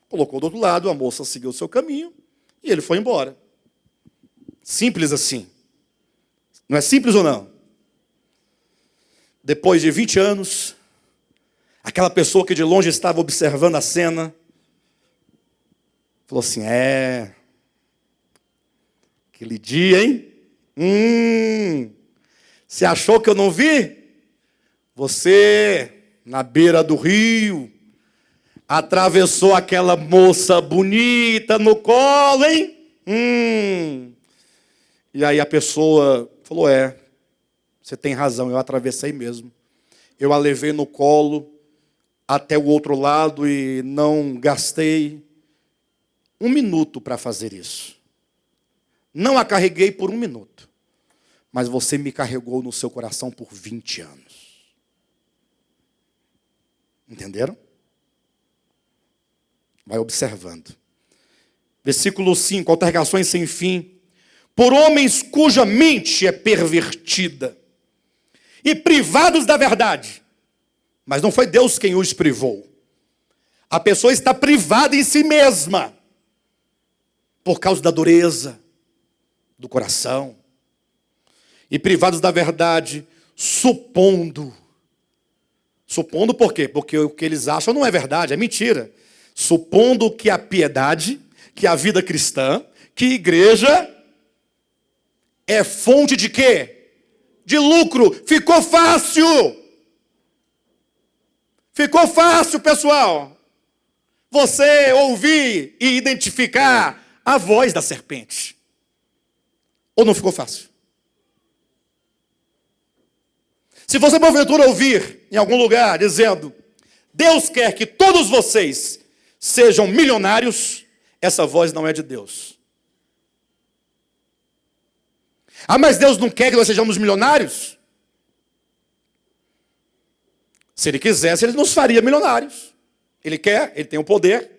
Colocou do outro lado, a moça seguiu o seu caminho e ele foi embora. Simples assim. Não é simples ou não? Depois de 20 anos, aquela pessoa que de longe estava observando a cena, falou assim, aquele dia, hein? Você achou que eu não vi? Você, na beira do rio, atravessou aquela moça bonita no colo, hein? E aí a pessoa falou, você tem razão, eu atravessei mesmo. Eu a levei no colo até o outro lado e não gastei 1 minuto para fazer isso. Não a carreguei por 1 minuto, mas você me carregou no seu coração por 20 anos. Entenderam? Vai observando. Versículo 5, altercações sem fim. Por homens cuja mente é pervertida e privados da verdade. Mas não foi Deus quem os privou. A pessoa está privada em si mesma por causa da dureza do coração. E privados da verdade, supondo. Supondo por quê? Porque o que eles acham não é verdade, é mentira. Supondo que a piedade, que a vida cristã, que a igreja é fonte de quê? De lucro. Ficou fácil. Ficou fácil, pessoal. Você ouvir e identificar a voz da serpente. Ou não ficou fácil? Se você porventura ouvir em algum lugar dizendo: Deus quer que todos vocês sejam milionários, essa voz não é de Deus. Ah, mas Deus não quer que nós sejamos milionários? Se Ele quisesse, Ele nos faria milionários. Ele quer, Ele tem o poder.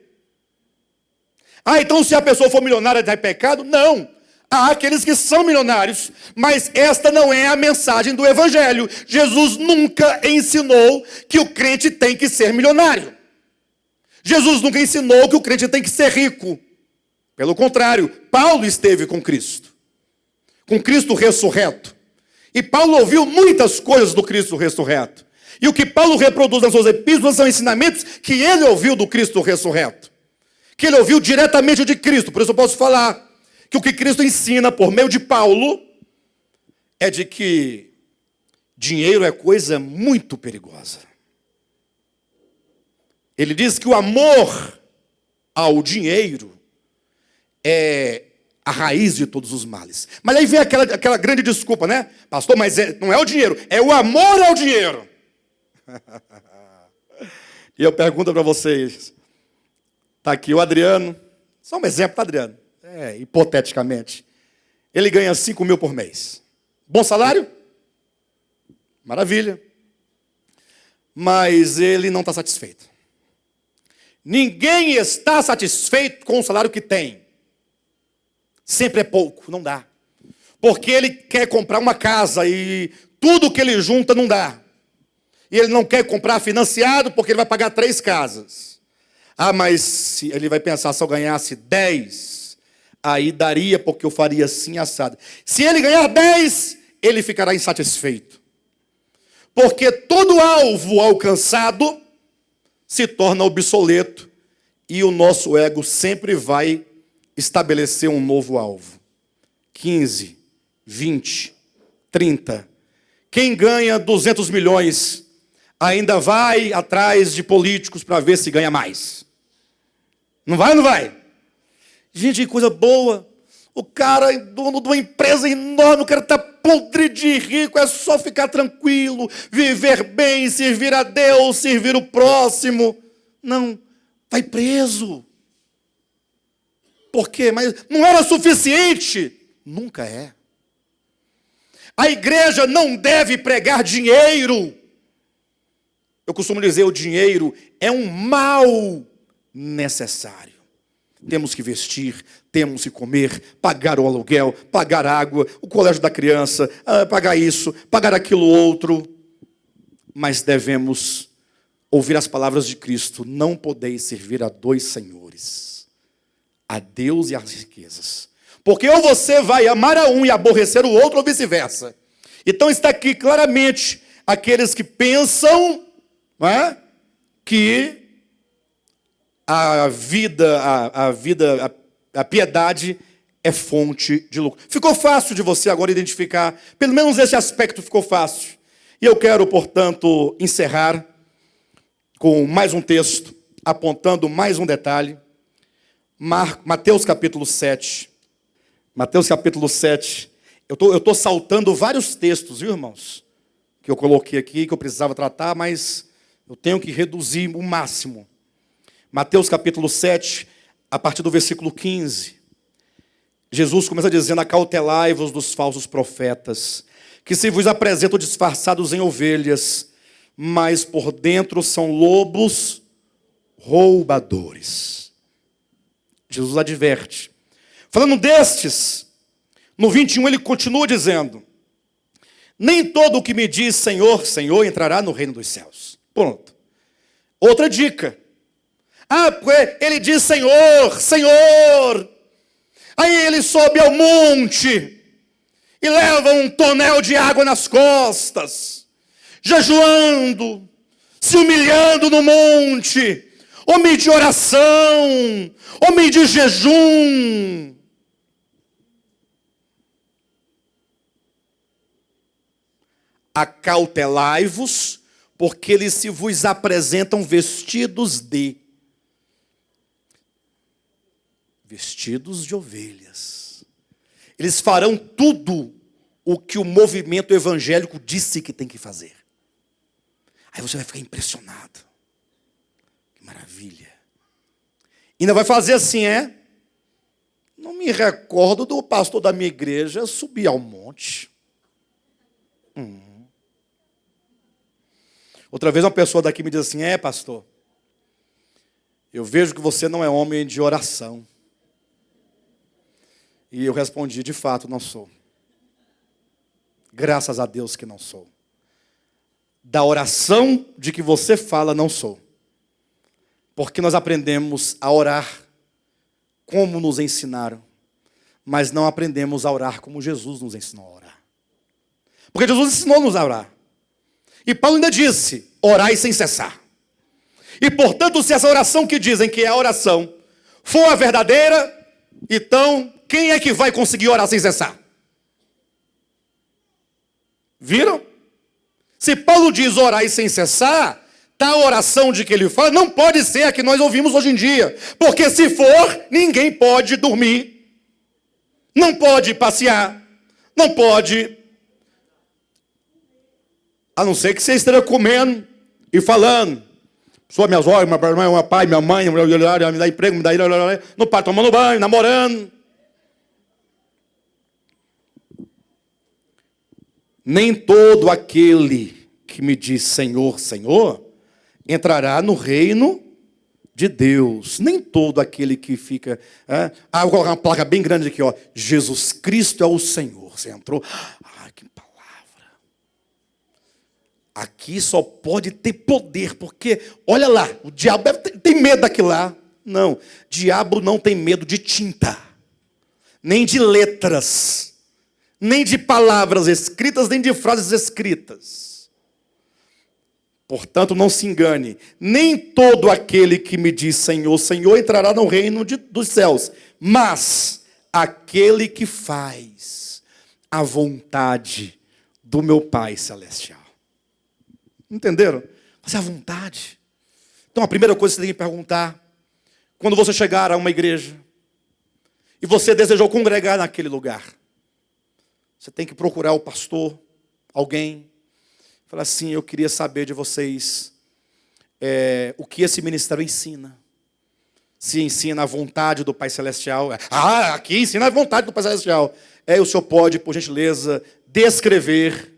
Ah, então se a pessoa for milionária, está em pecado? Não. Há aqueles que são milionários, mas esta não é a mensagem do Evangelho. Jesus nunca ensinou que o crente tem que ser milionário. Jesus nunca ensinou que o crente tem que ser rico. Pelo contrário, Paulo esteve com Cristo ressurreto. E Paulo ouviu muitas coisas do Cristo ressurreto. E o que Paulo reproduz nas suas epístolas são ensinamentos que ele ouviu do Cristo ressurreto. Que ele ouviu diretamente de Cristo. Por isso eu posso falar que o que Cristo ensina por meio de Paulo é de que dinheiro é coisa muito perigosa. Ele diz que o amor ao dinheiro é a raiz de todos os males. Mas aí vem aquela grande desculpa, né? Pastor, mas não é o dinheiro, é o amor ao dinheiro. E eu pergunto para vocês, está aqui o Adriano, só um exemplo, tá, Adriano? Hipoteticamente, ele ganha 5 mil por mês. Bom salário? Maravilha. Mas ele não está satisfeito. Ninguém está satisfeito com o salário que tem. Sempre é pouco, não dá. Porque ele quer comprar uma casa e tudo que ele junta não dá. E ele não quer comprar financiado porque ele vai pagar 3 casas. Ah, mas se ele vai pensar, se eu ganhasse 10, aí daria porque eu faria assim assado. Se ele ganhar 10, ele ficará insatisfeito. Porque todo alvo alcançado se torna obsoleto e o nosso ego sempre vai estabelecer um novo alvo. 15, 20, 30. Quem ganha 200 milhões ainda vai atrás de políticos para ver se ganha mais. Não vai ou não vai? Gente, que coisa boa. O cara é dono de uma empresa enorme, o cara está podre de rico, é só ficar tranquilo, viver bem, servir a Deus, servir o próximo. Não, vai preso. Por quê? Mas não era suficiente? Nunca é. A igreja não deve pregar dinheiro. Eu costumo dizer, o dinheiro é um mal necessário. Temos que vestir, temos que comer, pagar o aluguel, pagar água, o colégio da criança, pagar isso, pagar aquilo outro. Mas devemos ouvir as palavras de Cristo. Não podeis servir a 2 senhores, a Deus e às riquezas. Porque ou você vai amar a um e aborrecer o outro, ou vice-versa. Então está aqui claramente aqueles que pensam, não é, que a piedade é fonte de lucro. Ficou fácil de você agora identificar, pelo menos esse aspecto ficou fácil. E eu quero, portanto, encerrar com mais um texto, apontando mais um detalhe. Mateus capítulo 7. Mateus capítulo 7. Eu estou saltando vários textos, viu, irmãos? Que eu coloquei aqui, que eu precisava tratar, mas eu tenho que reduzir o máximo. Mateus capítulo 7, a partir do versículo 15. Jesus começa dizendo: acautelai-vos dos falsos profetas, que se vos apresentam disfarçados em ovelhas, mas por dentro são lobos roubadores. Jesus adverte. Falando destes, no 21 ele continua dizendo: nem todo o que me diz Senhor, Senhor entrará no reino dos céus. Pronto. Outra dica. Ele diz Senhor, Senhor. Aí ele sobe ao monte e leva um tonel de água nas costas, jejuando, se humilhando no monte, homem de oração, homem de jejum. Acautelai-vos, porque eles se vos apresentam vestidos de ovelhas. Eles farão tudo o que o movimento evangélico disse que tem que fazer. Aí você vai ficar impressionado. Que maravilha. Ainda vai fazer assim, Não me recordo do pastor da minha igreja subir ao monte. Outra vez uma pessoa daqui me disse assim: pastor, eu vejo que você não é homem de oração. E eu respondi: de fato não sou. Graças a Deus que não sou. Da oração de que você fala, não sou. Porque nós aprendemos a orar como nos ensinaram, mas não aprendemos a orar como Jesus nos ensinou a orar. Porque Jesus ensinou-nos a orar. E Paulo ainda disse: orai sem cessar. E portanto, se essa oração que dizem que é a oração for a verdadeira, então quem é que vai conseguir orar sem cessar? Viram? Se Paulo diz orai sem cessar, a oração de que ele fala não pode ser a que nós ouvimos hoje em dia. Porque se for, ninguém pode dormir, não pode passear, não pode... A não ser que você esteja comendo e falando: sou minhas olhos, meu pai, minha mãe, me dá emprego, me dá... No pai tomando banho, namorando. Nem todo aquele que me diz Senhor, Senhor, entrará no reino de Deus. Nem todo aquele que fica... vou colocar uma placa bem grande aqui, Jesus Cristo é o Senhor. Você entrou... que palavra. Aqui só pode ter poder, porque, olha lá, o diabo tem medo daquilo lá. Não, diabo não tem medo de tinta, nem de letras, nem de palavras escritas, nem de frases escritas. Portanto, não se engane, nem todo aquele que me diz Senhor, Senhor entrará no reino dos céus, mas aquele que faz a vontade do meu Pai Celestial. Entenderam? Fazer a vontade. Então a primeira coisa que você tem que perguntar, quando você chegar a uma igreja, e você desejou congregar naquele lugar, você tem que procurar o pastor, alguém, falar assim: eu queria saber de vocês o que esse ministério ensina. Se ensina a vontade do Pai Celestial. Aqui ensina a vontade do Pai Celestial. O senhor pode, por gentileza, descrever,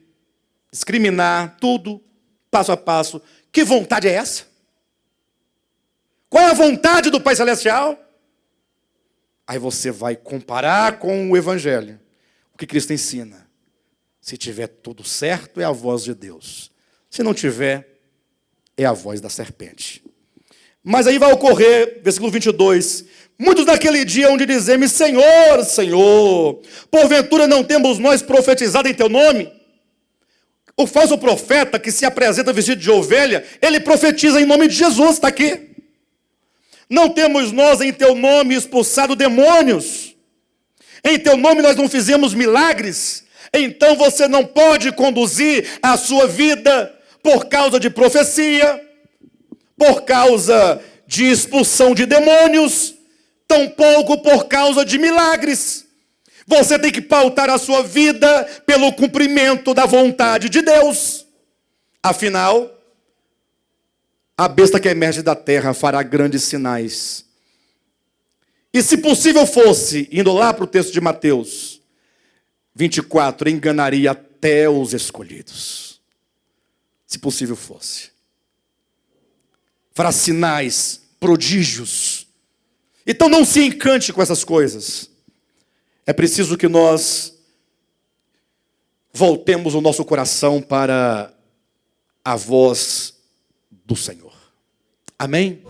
discriminar tudo, passo a passo. Que vontade é essa? Qual é a vontade do Pai Celestial? Aí você vai comparar com o Evangelho. O que Cristo ensina? Se tiver tudo certo, é a voz de Deus. Se não tiver, é a voz da serpente. Mas aí vai ocorrer, versículo 22, muitos naquele dia hão de dizer-me: Senhor, Senhor, porventura não temos nós profetizado em teu nome? O falso profeta que se apresenta vestido de ovelha, ele profetiza em nome de Jesus, está aqui. Não temos nós em teu nome expulsado demônios? Em teu nome nós não fizemos milagres? Então você não pode conduzir a sua vida por causa de profecia, por causa de expulsão de demônios, tampouco por causa de milagres. Você tem que pautar a sua vida pelo cumprimento da vontade de Deus. Afinal, a besta que emerge da terra fará grandes sinais. E se possível fosse, indo lá para o texto de Mateus 24, enganaria até os escolhidos. Se possível fosse. Fará sinais, prodígios. Então não se encante com essas coisas. É preciso que nós voltemos o nosso coração para a voz do Senhor. Amém?